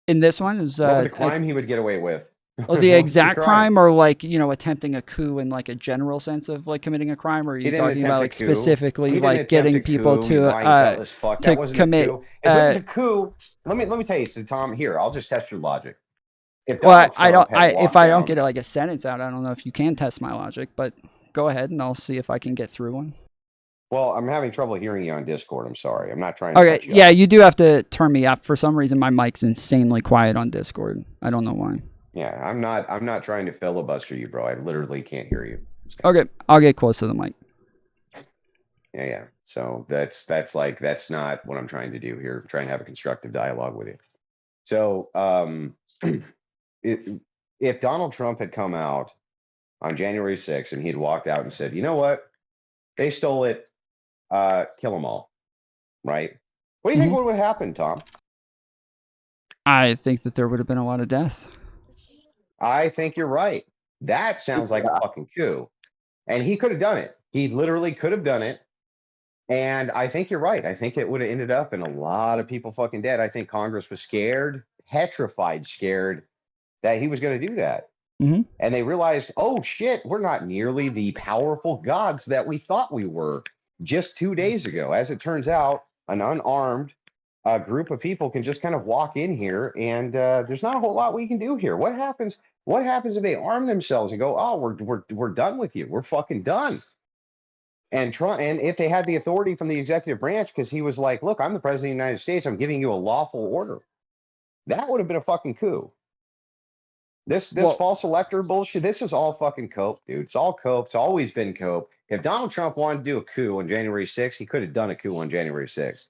In this one is
what would the crime he would get away with?
Oh, the exact crime, or like attempting a coup in like a general sense of like committing a crime, or are you talking about like specifically like getting people to commit?
If it was a coup, let me tell you, so Tom, here I'll just test your logic.
If I don't get like a sentence out, I don't know if you can test my logic, but go ahead and I'll see if I can get through one.
Well, I'm having trouble hearing you on Discord. I'm sorry. I'm not trying to.
Okay, yeah, you do have to turn me up. For some reason, my mic's insanely quiet on Discord. I don't know why.
Yeah, I'm not trying to filibuster you, bro. I literally can't hear you.
So. Okay, I'll get close to the mic.
Yeah. So that's not what I'm trying to do here. I'm trying to have a constructive dialogue with you. So, if Donald Trump had come out on January 6th and he'd walked out and said, you know what, they stole it, kill them all, right? What do you think would happen, Tom?
I think that there would have been a lot of death.
I think you're right. That sounds like a fucking coup. And he could have done it. He literally could have done it. And I think you're right. I think it would have ended up in a lot of people fucking dead. I think Congress was scared, petrified, scared that he was going to do that.
Mhm.
And they realized, oh shit, we're not nearly the powerful gods that we thought we were just 2 days ago. As it turns out, an unarmed group of people can just kind of walk in here, and there's not a whole lot we can do here. What happens? What happens if they arm themselves and go, oh, we're done with you. We're fucking done. And Trump, and if they had the authority from the executive branch, because he was like, look, I'm the president of the United States, I'm giving you a lawful order. That would have been a fucking coup. This
Well-
false elector bullshit, this is all fucking cope, dude. It's all cope. It's always been cope. If Donald Trump wanted to do a coup on January 6th, he could have done a coup on January 6th.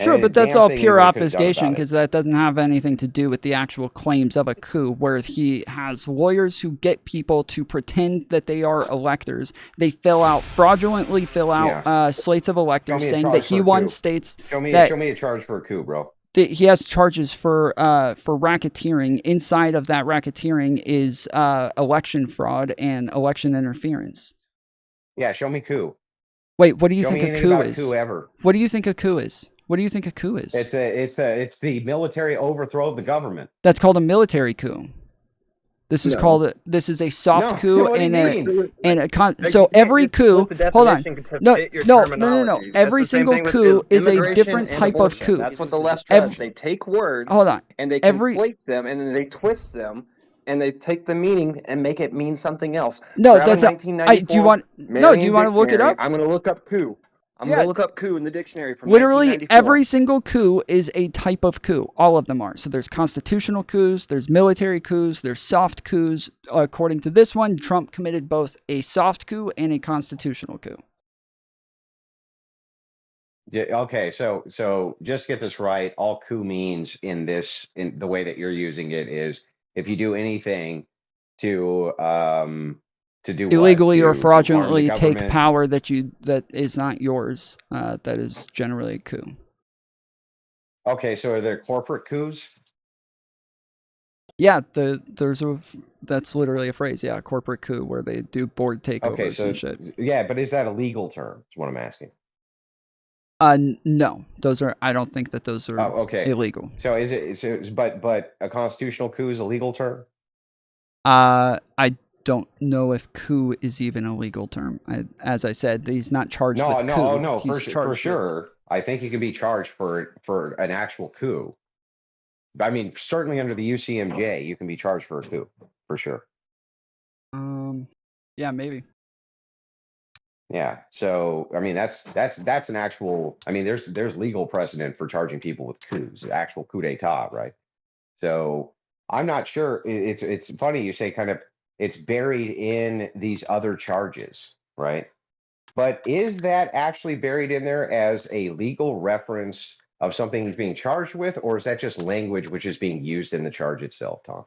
Sure,
And
but that's
damn
all
thing
pure
anybody could have done
obfuscation
about it.
because that doesn't have anything to do with the actual claims of a coup, where he has lawyers who get people to pretend that they are electors. They fraudulently fill out slates of electors
me a
saying
charge
that
for
he
a
won
coup.
states.
Show me
that
a charge for a coup, bro.
he has charges for racketeering. Inside of that racketeering is election fraud and election interference.
Yeah, show me coup.
Wait, what do you
Show
think
me
a
anything
coup
about
is?
coup ever.
What do you think a coup is? What do you think a coup is?
It's the military overthrow of the government.
That's called a military coup. This is this is a soft
No,
coup
what do you mean?
so every coup. Hold on. No. Every single coup is a different type of coup.
That's what the left
Every-
does. They take words
Hold on.
and they
Every-
conflate them and then they twist them and they take the meaning and make it mean something else.
No,
Grab a
that's a-
1994
do you want- no, do you want to look it
dictionary.
up?
I'm going to look up coup. I'm
Yeah.
going to look up coup in the dictionary from
Literally
1994.
every single coup is a type of coup. All of them are. So there's constitutional coups, there's military coups, there's soft coups. According to this one, Trump committed both a soft coup and a constitutional coup.
Yeah, okay, so just get this right. All coup means in the way that you're using it is if you do anything to do what?
Illegally or
To harm the
fraudulently take
government?
power that is not yours. That is generally a coup.
Okay, so are there corporate coups?
Yeah, that's literally a phrase. Yeah, corporate coup where they do board takeovers
Okay, so
and shit.
yeah, but is that a legal term? Is what I'm asking.
No, I don't think that those are
Oh, okay.
illegal.
So but a constitutional coup is a legal term?
I don't know if coup is even a legal term. As I said, he's not charged with coup.
No,
He's
for
charged with-
sure. I think he could be charged for an actual coup. I mean, certainly under the UCMJ, you can be charged for a coup, for sure.
Yeah, maybe.
Yeah. So I mean, that's an actual. I mean, there's legal precedent for charging people with coups, actual coup d'état, right? So I'm not sure. It's funny you say kind of it's buried in these other charges, right? But is that actually buried in there as a legal reference of something he's being charged with, or is that just language which is being used in the charge itself, Tom?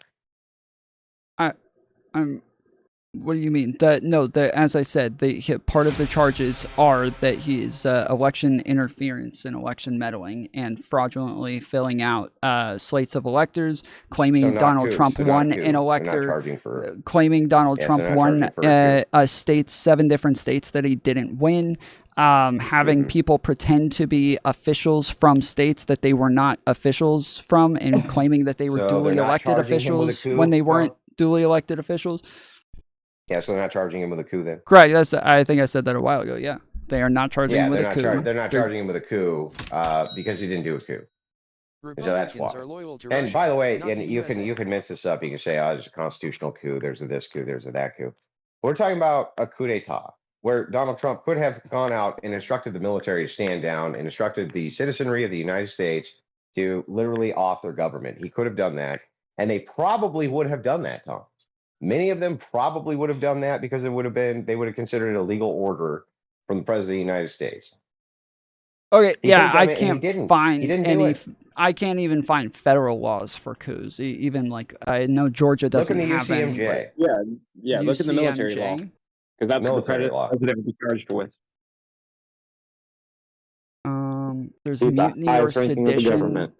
What do you mean? As I said, part of the charges are that he is election interference and election meddling and fraudulently filling out slates of electors, claiming Donald Trump won an elector, claiming Donald Trump won 7 different states that he didn't win. Having people pretend to be officials from states that they were not officials from and claiming that they were duly elected officials when they weren't duly elected officials.
Yeah, so they're not charging him with a coup then?
Correct. I think I said that a while ago. Yeah, they are not charging him with a coup.
They're not charging him with a coup because he didn't do a coup. So that's why. And by the way, and you can mix this up. You can say, oh, there's a constitutional coup, there's a this coup, there's a that coup. We're talking about a coup d'état where Donald Trump could have gone out and instructed the military to stand down and instructed the citizenry of the United States to literally off their government. He could have done that, and they probably would have done that, Tom. Many of them probably would have done that because they would have considered it a legal order from the president of the United States.
Okay, I can't find any.
I
can't even find federal laws for coups. Even like I know Georgia doesn't have any.
Yeah. Look in the military law because that's what the president would be charged with.
There's mutiny or sedition.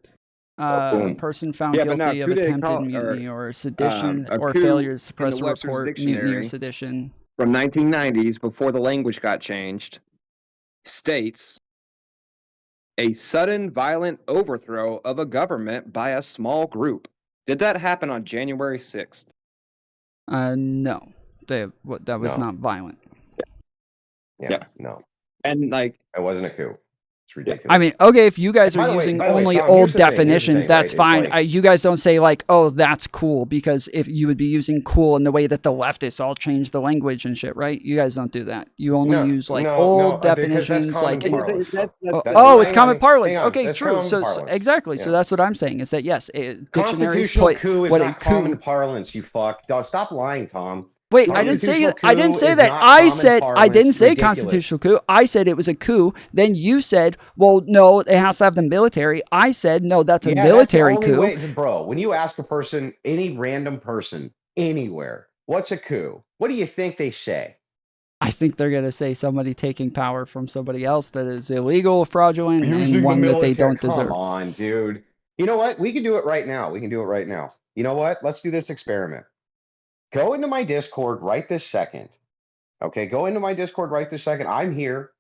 A person found guilty of attempted mutiny or sedition or failure to suppress a report, mutiny or sedition.
from 1990s, before the language got changed, states a sudden violent overthrow of a government by a small group. Did that happen on January 6th?
No. That was
No.
not violent.
Yeah, no.
And like,
It wasn't a coup. It's ridiculous.
I mean, okay, if you guys
By
are
the way-
using
by the way,
only
Tom,
old
here's the thing,
definitions, that's
right? It's
fine.
like-
You guys don't say like, oh, that's cool, because if you would be using cool in the way that the leftists all change the language and shit, right? You guys don't do that. You only use like old
because that's
definitions,
common
like
parlance.
That's-
it's
hang
common
on,
parlance.
hang on,
Okay,
that's
true.
common
So
parlance.
exactly.
Yeah.
So that's what I'm saying is that yes, dictionaries
Constitutional
put
coup is
what
not
a
common
coup.
parlance, you fuck. Stop lying, Tom.
Wait, I didn't say
Constitutional
I didn't
coup
say
is
that.
not
I
common
said I
parlance.
didn't say
Ridiculous.
constitutional coup. I said it was a coup. Then you said, well, no, it has to have the military. I said, no, that's a military
that's the only
coup.
way, bro. When you ask a person, any random person, anywhere, what's a coup? What do you think they say?
I think they're going to say somebody taking power from somebody else that is illegal, fraudulent,
Using
and
the
one that they
military.
don't deserve.
Come on, dude. You know what? We can do it right now. We can do it right now. You know what? Let's do this experiment. Go into my Discord right this second. Okay, go into my Discord right this second. I'm here,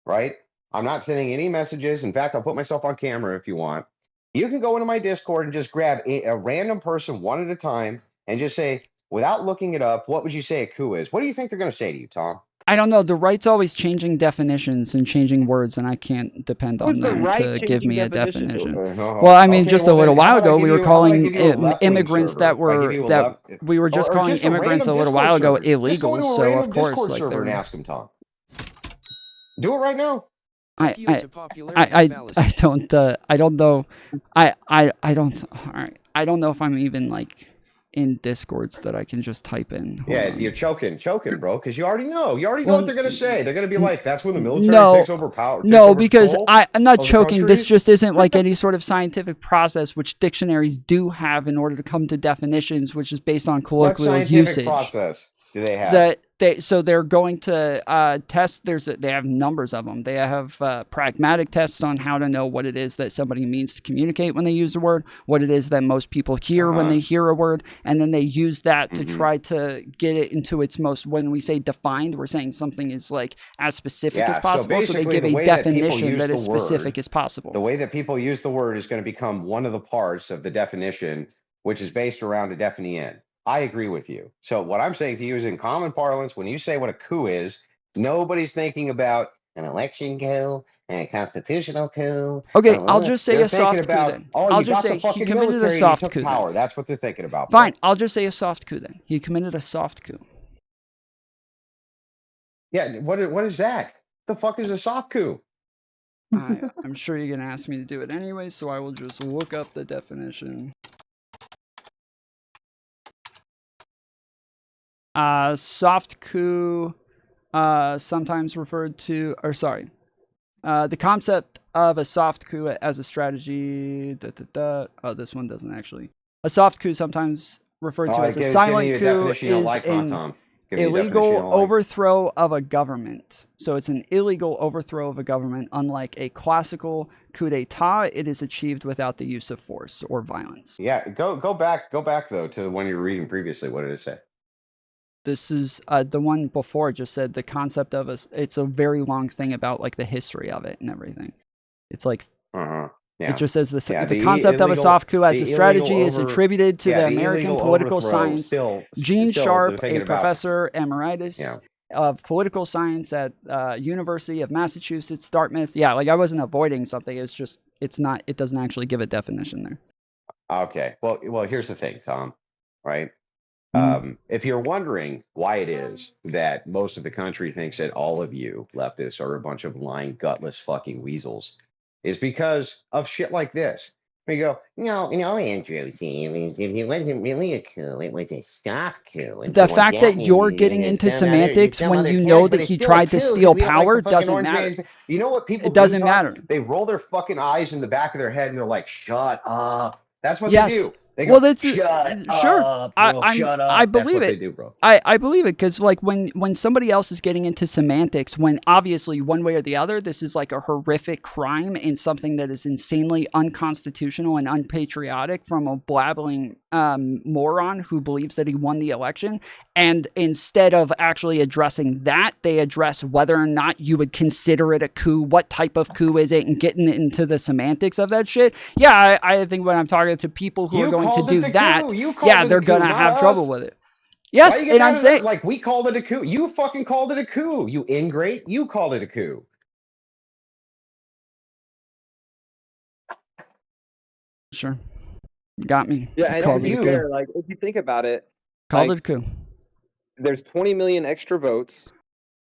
right? I'm not sending any messages. In fact, I'll put myself on camera if you want. You can go into my Discord and just grab a random person one at a time and just say, without looking it up, what would you say a coup is? What do you think they're going to say to you, Tom?
I don't know. The right's always changing definitions and changing words, and I can't depend on
What's the
them
right
to give
changing
me a
definition?
definition. Well, I mean,
Okay,
just
well
a little
then, how
while
about I
ago,
give
we were
you- how about I
calling
give you a left-wing
immigrants
server?
that
If I give
were
you a
that
left-
we were just
or
calling
just a
immigrants a
random
little
Discord
while ago
server. Just go
illegals.
into a
So
random
of course,
Discord
like
server and
they're.
ask them, Tom. Do it right now.
I don't I don't know. I don't. All right. I don't know if I'm even like in Discords that I can just type in. Hold
Yeah,
on.
you're choking, bro, because you already know. You already know
Well,
what they're going to say. They're going to be like, that's when the military
no,
takes over power. Takes
no,
over
because
control
I'm not
of the
choking. This
countries.
just isn't like any sort of scientific process which dictionaries do have in order to come to definitions, which is based on
What
colloquial
scientific
usage.
process do they have?
That they're going to test. They have numbers of them. They have pragmatic tests on how to know what it is that somebody means to communicate when they use a word, what it is that most people hear when they hear a word, and then they use that to try to get it into its most. When we say defined, we're saying something is like as specific as
So
possible. So they
basically,
give
the
a
way that people
definition
use
that
the
is specific
word-
as possible.
The way that people use the word is going to become one of the parts of the definition, which is based around a definite. I agree with you. So what I'm saying to you is in common parlance, when you say what a coup is, nobody's thinking about an election coup and a constitutional coup.
Okay, I'll just say
They're
a soft
thinking
coup
about,
then.
oh,
I'll
you
just
got
say
the
he
fucking
committed a
military and you
soft
took
coup
power.
then.
That's what they're thinking about. bro.
Fine, I'll just say a soft coup then. He committed a soft coup.
Yeah, what is that? The fuck is a soft coup?
I'm sure you're gonna ask me to do it anyway, so I will just look up the definition. Soft coup, sometimes referred to, or sorry, the concept of a soft coup as a strategy. Oh, this one doesn't actually. A soft coup, sometimes referred to as a silent coup, is an illegal overthrow of a government. So it's an illegal overthrow of a government. Unlike a classical coup d'état, it is achieved without the use of force or violence.
Yeah, go back though to the one you were reading previously. What did it say?
This is the one before just said the concept of it's a very long thing about like the history of it and everything. It's like
Yeah.
it just says the
the
concept of a soft coup as a strategy is attributed to the
the
American
illegal
political
overthrow,
science Gene
still
Sharp,
they're thinking
a
about-
professor emeritus of political science at University of Massachusetts, Dartmouth. Yeah, like I wasn't avoiding something. It's just it doesn't actually give a definition there.
Okay. Well, here's the thing, Tom. Right. If you're wondering why it is that most of the country thinks that all of you leftists are a bunch of lying, gutless fucking weasels, is because of shit like this. We go, no, Andrew, see, it wasn't really a coup. It was a soft coup. And
The
so
fact that you're getting into semantics when you know that he tried to steal power doesn't matter.
You know what people
It doesn't
do, Tom?
matter.
They roll their fucking eyes in the back of their head and they're like, shut up. That's what they do. They
Well,
go,
that's
shut
sure.
up, bro. Shut
I
up. That's
believe
what they
it.
do, bro.
I believe it because like when somebody else is getting into semantics, when obviously one way or the other, this is like a horrific crime and something that is insanely unconstitutional and unpatriotic from a blabbling moron who believes that he won the election. And instead of actually addressing that, they address whether or not you would consider it a coup, what type of coup is it, and getting into the semantics of that shit. Yeah, I think when I'm talking to people who are
You
going to
called it
do
the
that,
coup. You called
yeah,
it
they're
a coup,
gonna
not
have trouble
us.
with it.
Why
Yes,
you get
and
mad
I'm
at
saying
us? Like, we called it a coup. You fucking called it a coup. You ingrate. You called it a coup.
sure, got me.
Yeah, and to
Called
be
it a
you.
coup.
fair, like if you think about it,
Called
like
it a coup.
there's 20 million extra votes.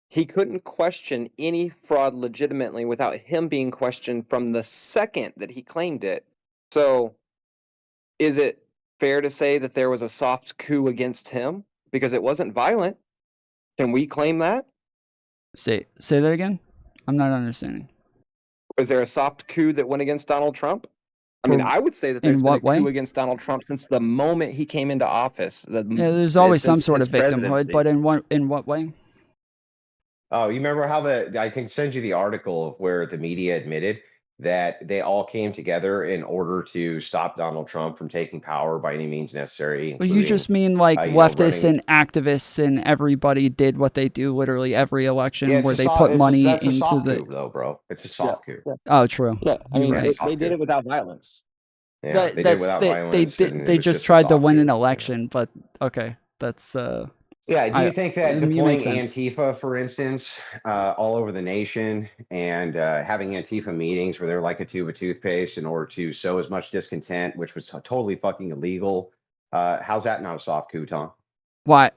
He couldn't question any fraud legitimately without him being questioned from the second that he claimed it. So, is it fair to say that there was a soft coup against him because it wasn't violent? Can we claim that?
Say that again. I'm not understanding.
Was there a soft coup that went against Donald Trump? I mean,
For
I would say that
in
there's been a
what way?
coup against Donald Trump since the moment he came into office.
Yeah, there's always some
Since
sort
his
of victimhood,
presidency.
but in what way?
Oh, you remember how I can send you the article of where the media admitted that they all came together in order to stop Donald Trump from taking power by any means necessary,
Well, you
including,
just mean like leftists
running.
and activists and everybody did what they do literally every
Yeah,
election where they put money
that's a
into
soft
the.
coup, though, bro. It's a
Yeah.
soft coup.
Yeah.
Oh, true.
Yeah. I
You're
mean,
Yeah,
right.
they
soft
did
coup.
it without violence.
Yeah, they did it without
They
violence,
did
and it
they
was
just
just a
tried to
soft
win an
coup.
election, but okay, that's
Yeah, do
I
you think that
you make
deploying
sense.
Antifa, for instance, all over the nation and having Antifa meetings where they're like a tube of toothpaste in order to sow as much discontent, which was totally fucking illegal, how's that not a soft coup, Tom?
Why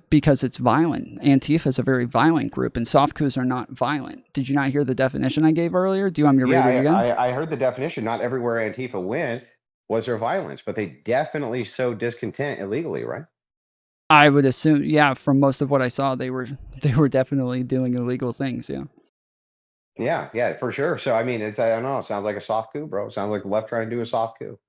because it's violent. Antifa is a very violent group, and soft coups are not violent. Did you not hear the definition I gave earlier? Do you want me to
Yeah,
read it again?
I heard the definition. Not everywhere Antifa went was there violence, but they definitely sowed discontent illegally, right?
I would assume, yeah. From most of what I saw, they were definitely doing illegal things. Yeah.
Yeah, yeah, for sure. So I mean, I don't know. It sounds like a soft coup, bro. It sounds like the left trying to do a soft coup.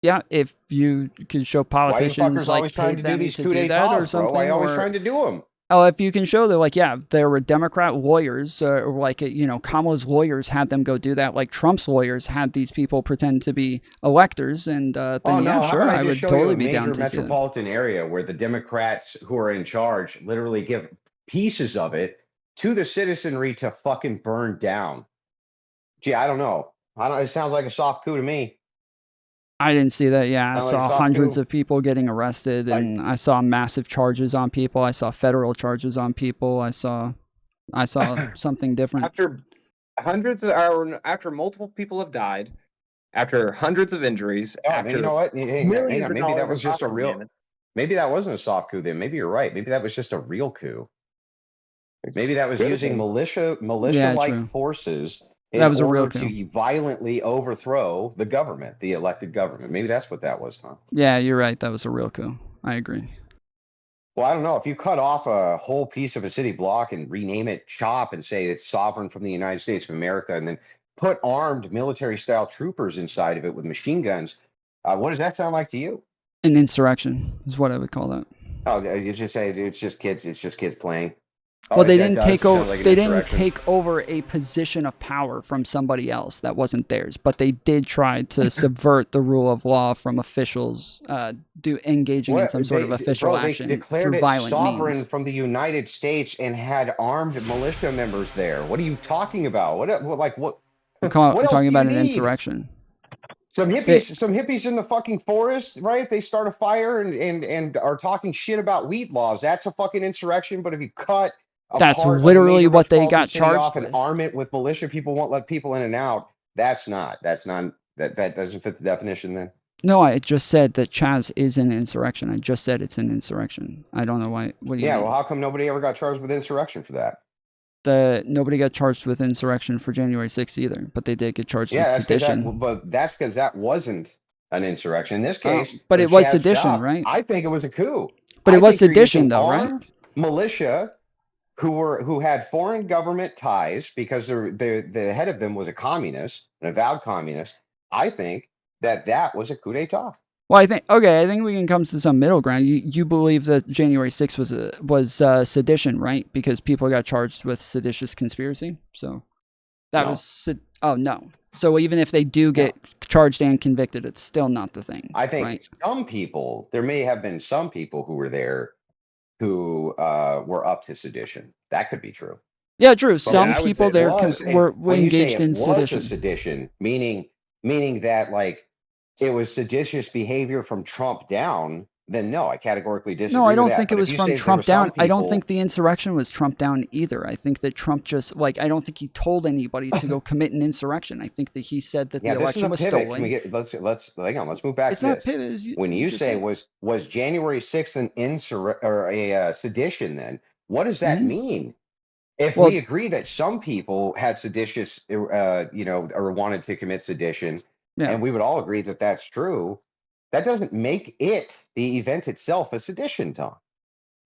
Yeah, if you can show
Why you
politicians
fuckers always
like
trying
paid
to do
them
these
to
coup
do that or
d'etats, bro? Why you
something,
always
or
trying to do them?
oh, if you can show that, like, yeah, there were Democrat lawyers, or like, Kamala's lawyers had them go do that, like Trump's lawyers had these people pretend to be electors, and
Oh
then yeah,
no, how
sure,
about I
I
just
would
show you
totally
a
be down
major
to see that.
metropolitan area where the Democrats who are in charge literally give pieces of it to the citizenry to fucking burn down? Gee, I don't know. I don't. It sounds like a soft coup to me.
I didn't see that. Yeah, I
Sound like a
saw
soft
hundreds
coup.
of people getting arrested,
Like
and I saw massive charges on people. I saw federal charges on people. I saw something different.
after hundreds of or after multiple people have died, after hundreds of injuries,
Oh, man, you
after
know what? Hang
millions
on.
of
Maybe that
dollars in
was just a
property
real.
damage.
Maybe that wasn't a soft coup. Then maybe you're right. Maybe that was just a real coup. Maybe that was
Could have
using
been.
Yeah,
militia-like
true.
forces
That
in
was a real
order
coup.
to violently overthrow the government, the elected government. Maybe that's what that was, huh?
Yeah, you're right. That was a real coup. I agree.
Well, I don't know. If you cut off a whole piece of a city block and rename it CHOP and say it's sovereign from the United States of America, and then put armed military-style troopers inside of it with machine guns, what does that sound like to you?
An insurrection is what I would call that.
Oh, you just say it's just kids. It's just kids playing. Oh,
Well, they
that
didn't
does.
take
It
over.
sounds like an
They didn't
insurrection.
take over a position of power from somebody else that wasn't theirs, but they did try to subvert the rule of law from officials, engaging in
What
some sort of official
they
action
declared
through
it
violent
sovereign
means.
from the United States and had armed militia members there. What are you talking about? What what
I'm
else
talking
do you
about an
need?
insurrection. They,
Some hippies in the fucking forest, right? If they start a fire and are talking shit about weed laws, that's a fucking insurrection. But if you cut a
that's
part of a
literally
major
what they
metropolitan
got
city
charged
off and
with.
arm it with militia, people won't let people in and out. That doesn't fit the definition then.
No, I just said that Chaz is an insurrection. I just said it's an insurrection. I don't know why. What do you
Yeah, well,
mean?
how come nobody ever got charged with insurrection for that?
Nobody got charged with insurrection for January 6th either, but they did get charged with
Yeah,
sedition.
that's because that wasn't an insurrection. In this case,
But
with
it was
Chad's
sedition,
job,
right?
I think it was a coup.
But it
I
was
think you're using
sedition, though, right?
armed militia who had foreign government ties because the head of them was a communist, an avowed communist. I think that was a coup d'état.
Well, I think we can come to some middle ground. You believe that January 6th was sedition, right? Because people got charged with seditious conspiracy. So that
No.
was oh no. So even if they do get charged and convicted, it's still not the thing.
I think
right?
some people, there may have been some people who were there who were up to sedition. That could be true.
Yeah, true.
But
Some
I would
people
say
there
was
were
when you say
engaged
it
in
was
sedition.
a sedition, meaning that like it was seditious behavior from Trump down, then no, I categorically disagree
No, I
with
don't
that.
think it
But if
was
you
from
say there were
Trump down.
some
I don't
people,
think the insurrection was Trump down either. I think that Trump just I don't think he told anybody to go commit an insurrection. I think that he said that the
yeah, this is
election
a
was
pivot. Can
stolen.
we get let's hang on, let's move back
It's
to
not
this.
pivot.
When you
just
say
said.
was January 6th an or a sedition, then what does that
Mhm.
mean? If
Well,
we agree that some people had seditious, or wanted to commit sedition,
yeah.
and we would all agree that that's true, that doesn't make it the event itself a sedition, Tom.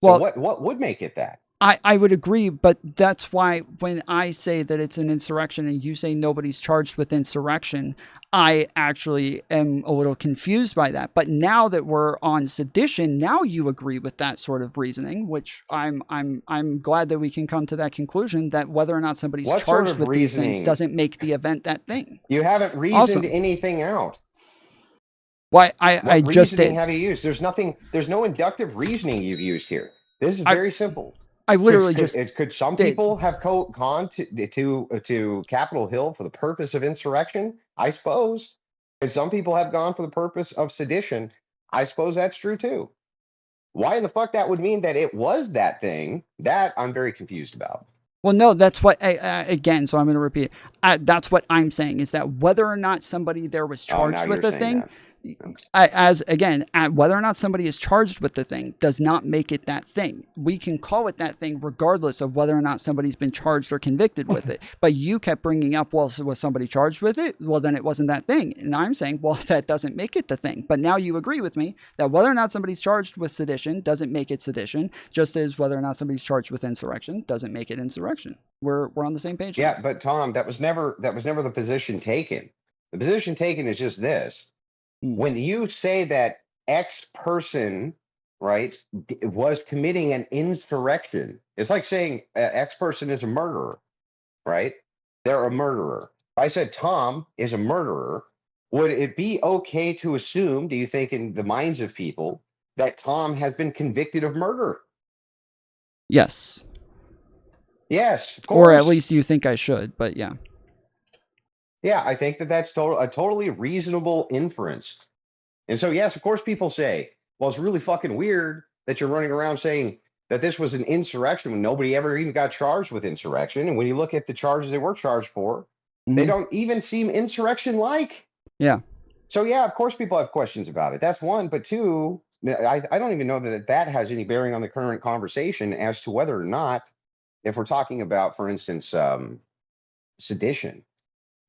So
Well,
what would make it that?
I would agree, but that's why when I say that it's an insurrection and you say nobody's charged with insurrection, I actually am a little confused by that. But now that we're on sedition, now you agree with that sort of reasoning, which I'm glad that we can come to that conclusion that whether or not somebody's
What sort
charged
of
with these things
reasoning?
doesn't make the event that thing.
You haven't reasoned
Awesome.
anything out.
Why I
What
just
reasoning
did.
have you used? There's no inductive reasoning you've used here. This is
I
very simple.
I literally just
Could some
did.
people have gone to Capitol Hill for the purpose of insurrection? I suppose. Could some people have gone for the purpose of sedition? I suppose that's true too. Why the fuck that would mean that it was that thing? That I'm very confused about.
Well, no, that's what, again, so I'm going to repeat it. That's what I'm saying is that whether or not somebody there was
Oh, now
charged
you're
with a
saying
thing,
that.
whether or not somebody is charged with the thing does not make it that thing. We can call it that thing regardless of whether or not somebody's been charged or convicted with it. But you kept bringing up, well, so was somebody charged with it? Well, then it wasn't that thing. And I'm saying, well, that doesn't make it the thing. But now you agree with me that whether or not somebody's charged with sedition doesn't make it sedition, just as whether or not somebody's charged with insurrection doesn't make it insurrection. We're on the same page.
Yeah, but Tom, that was never the position taken. The position taken is just this. When you say that X person, right, was committing an insurrection, it's like saying X person is a murderer, right? They're a murderer. If I said Tom is a murderer, would it be okay to assume, do you think, in the minds of people, that Tom has been convicted of murder?
Yes.
Yes, of
Or at
course.
least you think I should, but yeah.
Yeah, I think that that's a totally reasonable inference. And so, yes, of course, people say, well, it's really fucking weird that you're running around saying that this was an insurrection when nobody ever even got charged with insurrection. And when you look at the charges they were charged for, they don't even seem insurrection like.
Yeah.
So, yeah, of course, people have questions about it. That's one. But two, I don't even know that that has any bearing on the current conversation as to whether or not, if we're talking about, for instance, sedition,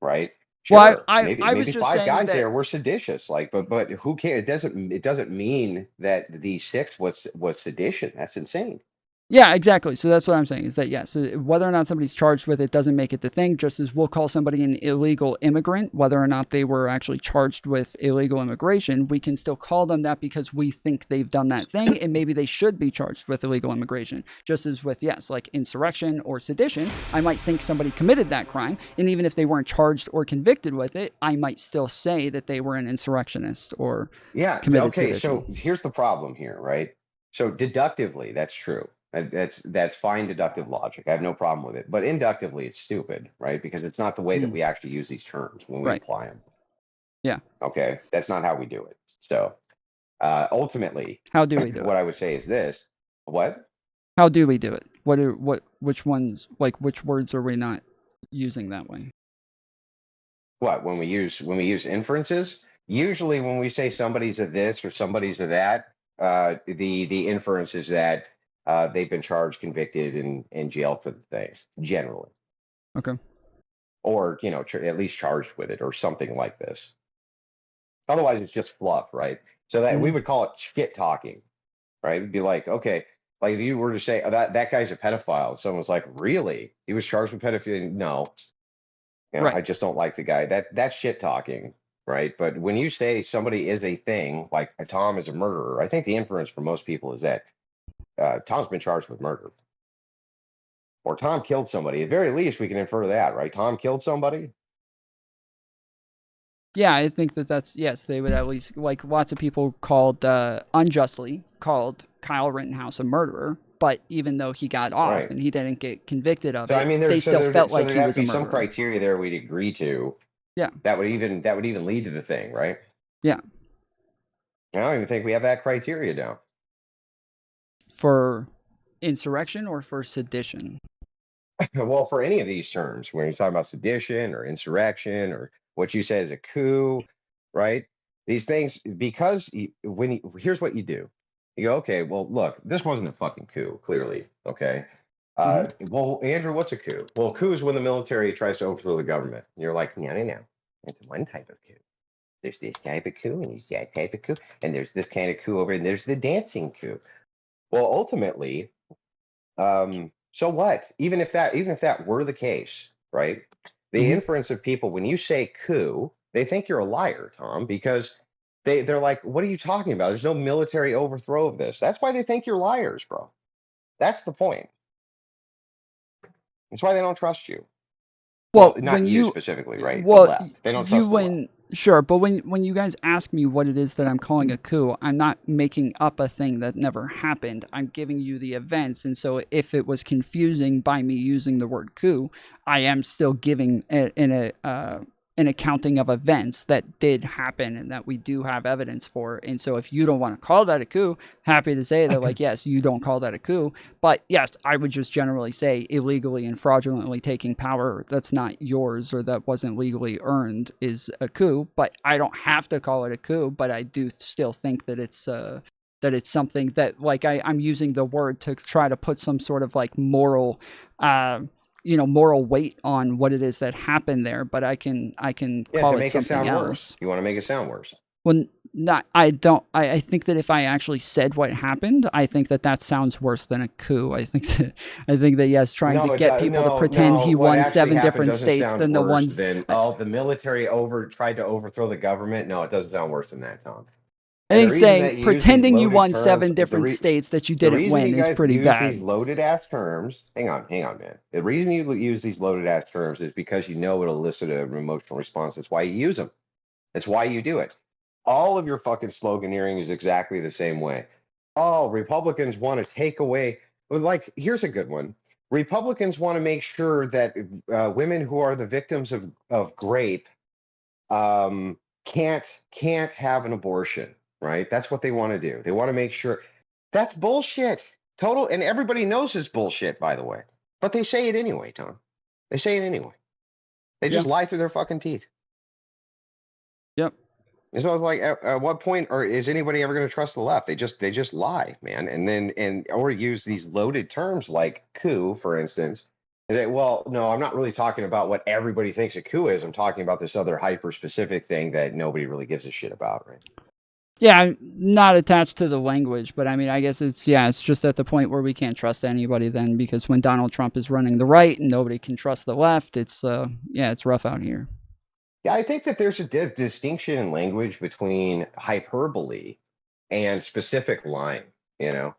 right?
Well,
Sure,
I was
maybe
just
five
saying
guys
that.
there were seditious, like, but who cares? It doesn't mean that the six was sedition. That's insane.
Yeah, exactly. So that's what I'm saying is that, yes, whether or not somebody's charged with it doesn't make it the thing, just as we'll call somebody an illegal immigrant, whether or not they were actually charged with illegal immigration, we can still call them that because we think they've done that thing and maybe they should be charged with illegal immigration. Just as with, yes, like insurrection or sedition, I might think somebody committed that crime. And even if they weren't charged or convicted with it, I might still say that they were an insurrectionist or committed
Okay,
sedition.
so here's the problem here, right? So deductively, that's true. That's fine deductive logic. I have no problem with it. But inductively, it's stupid, right? Because it's not the way that we actually use these terms when we
Right.
apply them.
Yeah.
Okay, that's not how we do it. So ultimately,
How do we do
what
it?
I would say is this: what?
How do we do it? Which ones, like, which words are we not using that way?
What, when we use inferences? Usually, when we say somebody's a this or somebody's a that, the inference is that they've been charged, convicted, and jailed for the thing. Generally,
Okay.
or at least charged with it, or something like this. Otherwise, it's just fluff, right? So that we would call it shit talking, right? It'd be like, okay, like if you were to say, oh, that guy's a pedophile, someone's like, really? He was charged with pedophilia? No,
Right.
I just don't like the guy. That's shit talking. right? But when you say somebody is a thing, like Tom is a murderer, I think the inference for most people is that Tom's been charged with murder, or Tom killed somebody. At very least, we can infer that, right? Tom killed somebody.
Yeah, I think that's yes. They would at least like lots of people called unjustly called Kyle Rittenhouse a murderer, but even though he got off
Right.
and he didn't get convicted of
So I
it,
mean,
they still felt like
there'd
he
have to
was a
be some
murderer.
criteria there we'd agree to.
Yeah.
That would even lead to the thing, right?
Yeah.
I don't even think we have that criteria down.
For insurrection or for sedition?
Well, for any of these terms, when you're talking about sedition or insurrection or what you say is a coup, right? These things, because here's what you do. You go, okay, well, look, this wasn't a fucking coup, clearly. Okay.
Hmm.
Well, Andrew, what's a coup? Well, coup is when the military tries to overthrow the government. And you're like, no, no, no. It's one type of coup. There's this type of coup, and there's that type of coup, and there's this kind of coup over, and there's the dancing coup. Well, ultimately, so what? Even if that were the case, right? The
Hmm.
inference of people when you say coup, they think you're a liar, Tom, because they're like, what are you talking about? There's no military overthrow of this. That's why they think you're liars, bro. That's the point. That's why they don't trust you. Well,
Well,
not
when
you
you
specifically, right? The
well
left. They don't
you
trust the left.
when sure, but when you guys ask me what it is that I'm calling a coup, I'm not making up a thing that never happened. I'm giving you the events, and so if it was confusing by me using the word coup, I am still giving an accounting of events that did happen and that we do have evidence for. And so if you don't want to call that a coup, happy to say that, like, yes, you don't call that a coup. But yes, I would just generally say illegally and fraudulently taking power that's not yours or that wasn't legally earned is a coup. But I don't have to call it a coup. But I do still think that it's something that, like, I'm using the word to try to put some sort of like moral moral weight on what it is that happened there, but I can
Yeah, to
call it
make it
something
sound worse.
else.
You want to make it sound worse.
Well, not I don't. I think that if I actually said what happened, I think that sounds worse than a coup. I think that yes, trying to
No,
get people to
no,
pretend
no.
he
What
won
actually
7
happened
different
doesn't
states
sound
than the
worse
ones.
than, oh, the military tried to overthrow the government. No, it doesn't sound worse than that, Tom.
I
And the
think
reason
saying
that you use these
pretending you
loaded
won
terms,
7 different states that you
the
didn't
reason
win
you
is
guys
pretty
use these
bad.
loaded ass terms, hang on, man. The reason you use these loaded ass terms is because you know it'll elicit an emotional response. That's why you use them. That's why you do it. All of your fucking sloganeering is exactly the same way. Oh, Republicans want to take away. Well, like, here's a good one. Republicans want to make sure that women who are the victims of rape can't have an abortion, right? That's what they want to do. They want to make sure. That's bullshit. Total, and everybody knows it's bullshit, by the way. But they say it anyway, Tom. They say it anyway. They
Yeah.
just lie through their fucking teeth.
Yep.
And so I was like, at what point, or is anybody ever going to trust the left? They just lie, man, or use these loaded terms like coup, for instance. And say, well, no, I'm not really talking about what everybody thinks a coup is. I'm talking about this other hyper specific thing that nobody really gives a shit about, right?
Yeah, I'm not attached to the language, but I mean, I guess it's just at the point where we can't trust anybody then, because when Donald Trump is running the right and nobody can trust the left, it's rough out here.
Yeah, I think that there's a distinction in language between hyperbole and specific lying. You know,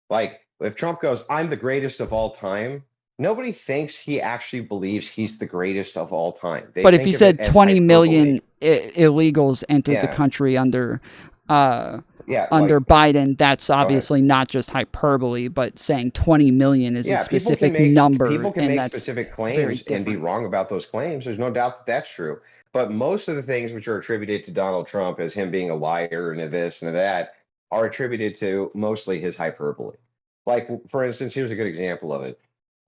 like if Trump goes, "I'm the greatest of all time," nobody thinks he actually believes he's the greatest of all time. They
But if he
think of it
said
as
20
hyperbole.
million illegals entered the
Yeah,
country uh,
yeah,
under
like
Biden, that's
go ahead.
obviously not just hyperbole, but saying 20 million is a
Yeah,
specific number,
people can
and
make
that's
specific
very
claims and be
different.
wrong about those claims. There's no doubt that that's true. But most of the things which are attributed to Donald Trump as him being a liar and a this and a that are attributed to mostly his hyperbole. Like, for instance, here's a good example of it.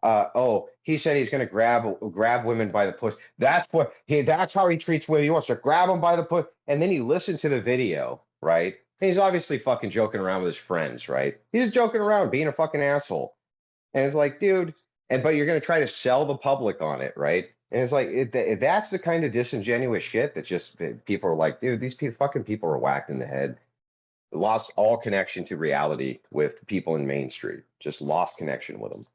Oh, he said he's going to grab women by the pussy. That's how he treats women. He wants to grab them by the pussy. And then you listen to the video, right? And he's obviously fucking joking around with his friends, right? He's just joking around, being a fucking asshole. And it's like, dude, but you're going to try to sell the public on it, right? And it's like, that's the kind of disingenuous shit that just people are like, dude, these fucking people are whacked in the head. Lost all connection to reality with people in Main Street. Just lost connection with them.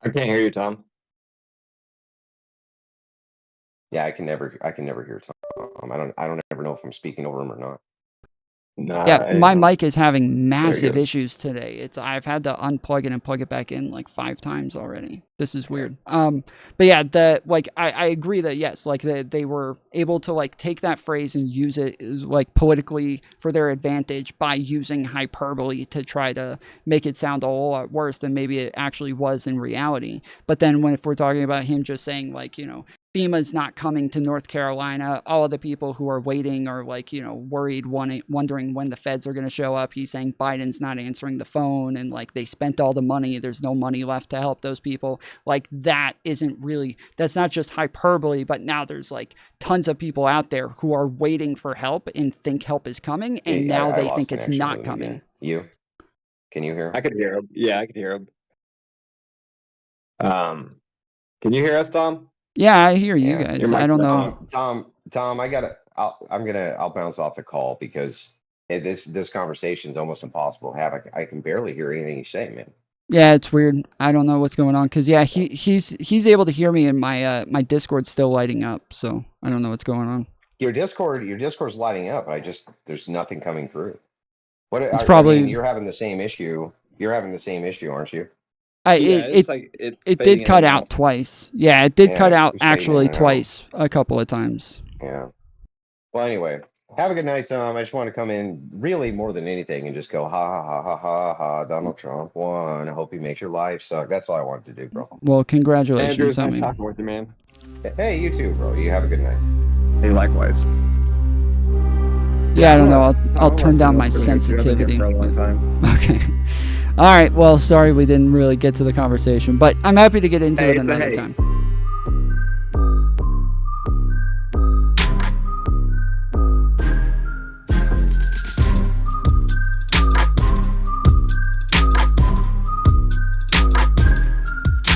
I can't hear you, Tom.
Yeah, I can never hear Tom. I don't ever know if I'm speaking over him or not.
Yeah, my mic is having
There he
massive
goes.
issues today. I've had to unplug it and plug it back in like 5 times already. This is weird. But yeah, I agree that yes, like they were able to like take that phrase and use it like politically for their advantage by using hyperbole to try to make it sound a whole lot worse than maybe it actually was in reality. But then if we're talking about him just saying like, FEMA's not coming to North Carolina. All of the people who are waiting are like, worried, wondering when the feds are going to show up. He's saying Biden's not answering the phone and like they spent all the money. There's no money left to help those people. Like that's not just hyperbole, but now there's like tons of people out there who are waiting for help and think help is coming. And now they think it's not coming.
Can you hear him?
I could hear him. Yeah, I could hear him. Can you hear us, Tom?
Yeah, I hear you guys. I don't know.
Tom, I'll bounce off the call because this conversation is almost impossible to have. I can barely hear anything you say, man.
Yeah, it's weird. I don't know what's going on because yeah, he's able to hear me and my Discord's still lighting up, so I don't know what's going on.
Your Discord's lighting up. There's nothing coming through.
It's probably
you're having the same issue. You're having the same issue, aren't you?
It did cut out twice. Yeah, it did cut out actually twice, a couple of times.
Yeah. Well, anyway, have a good night, Tom. I just want to come in really more than anything and just go ha ha ha ha ha ha. Donald Trump won. I hope he makes your life suck. That's all I wanted to do, bro.
Well, congratulations,
Andrew, nice talking with you, man.
Hey, you too, bro. You have a good night.
Hey, likewise.
Yeah, I don't know. I'll turn down my sensitivity.
For a long time.
Okay. All right. Well, sorry we didn't really get to the conversation, but I'm happy to get into it another time.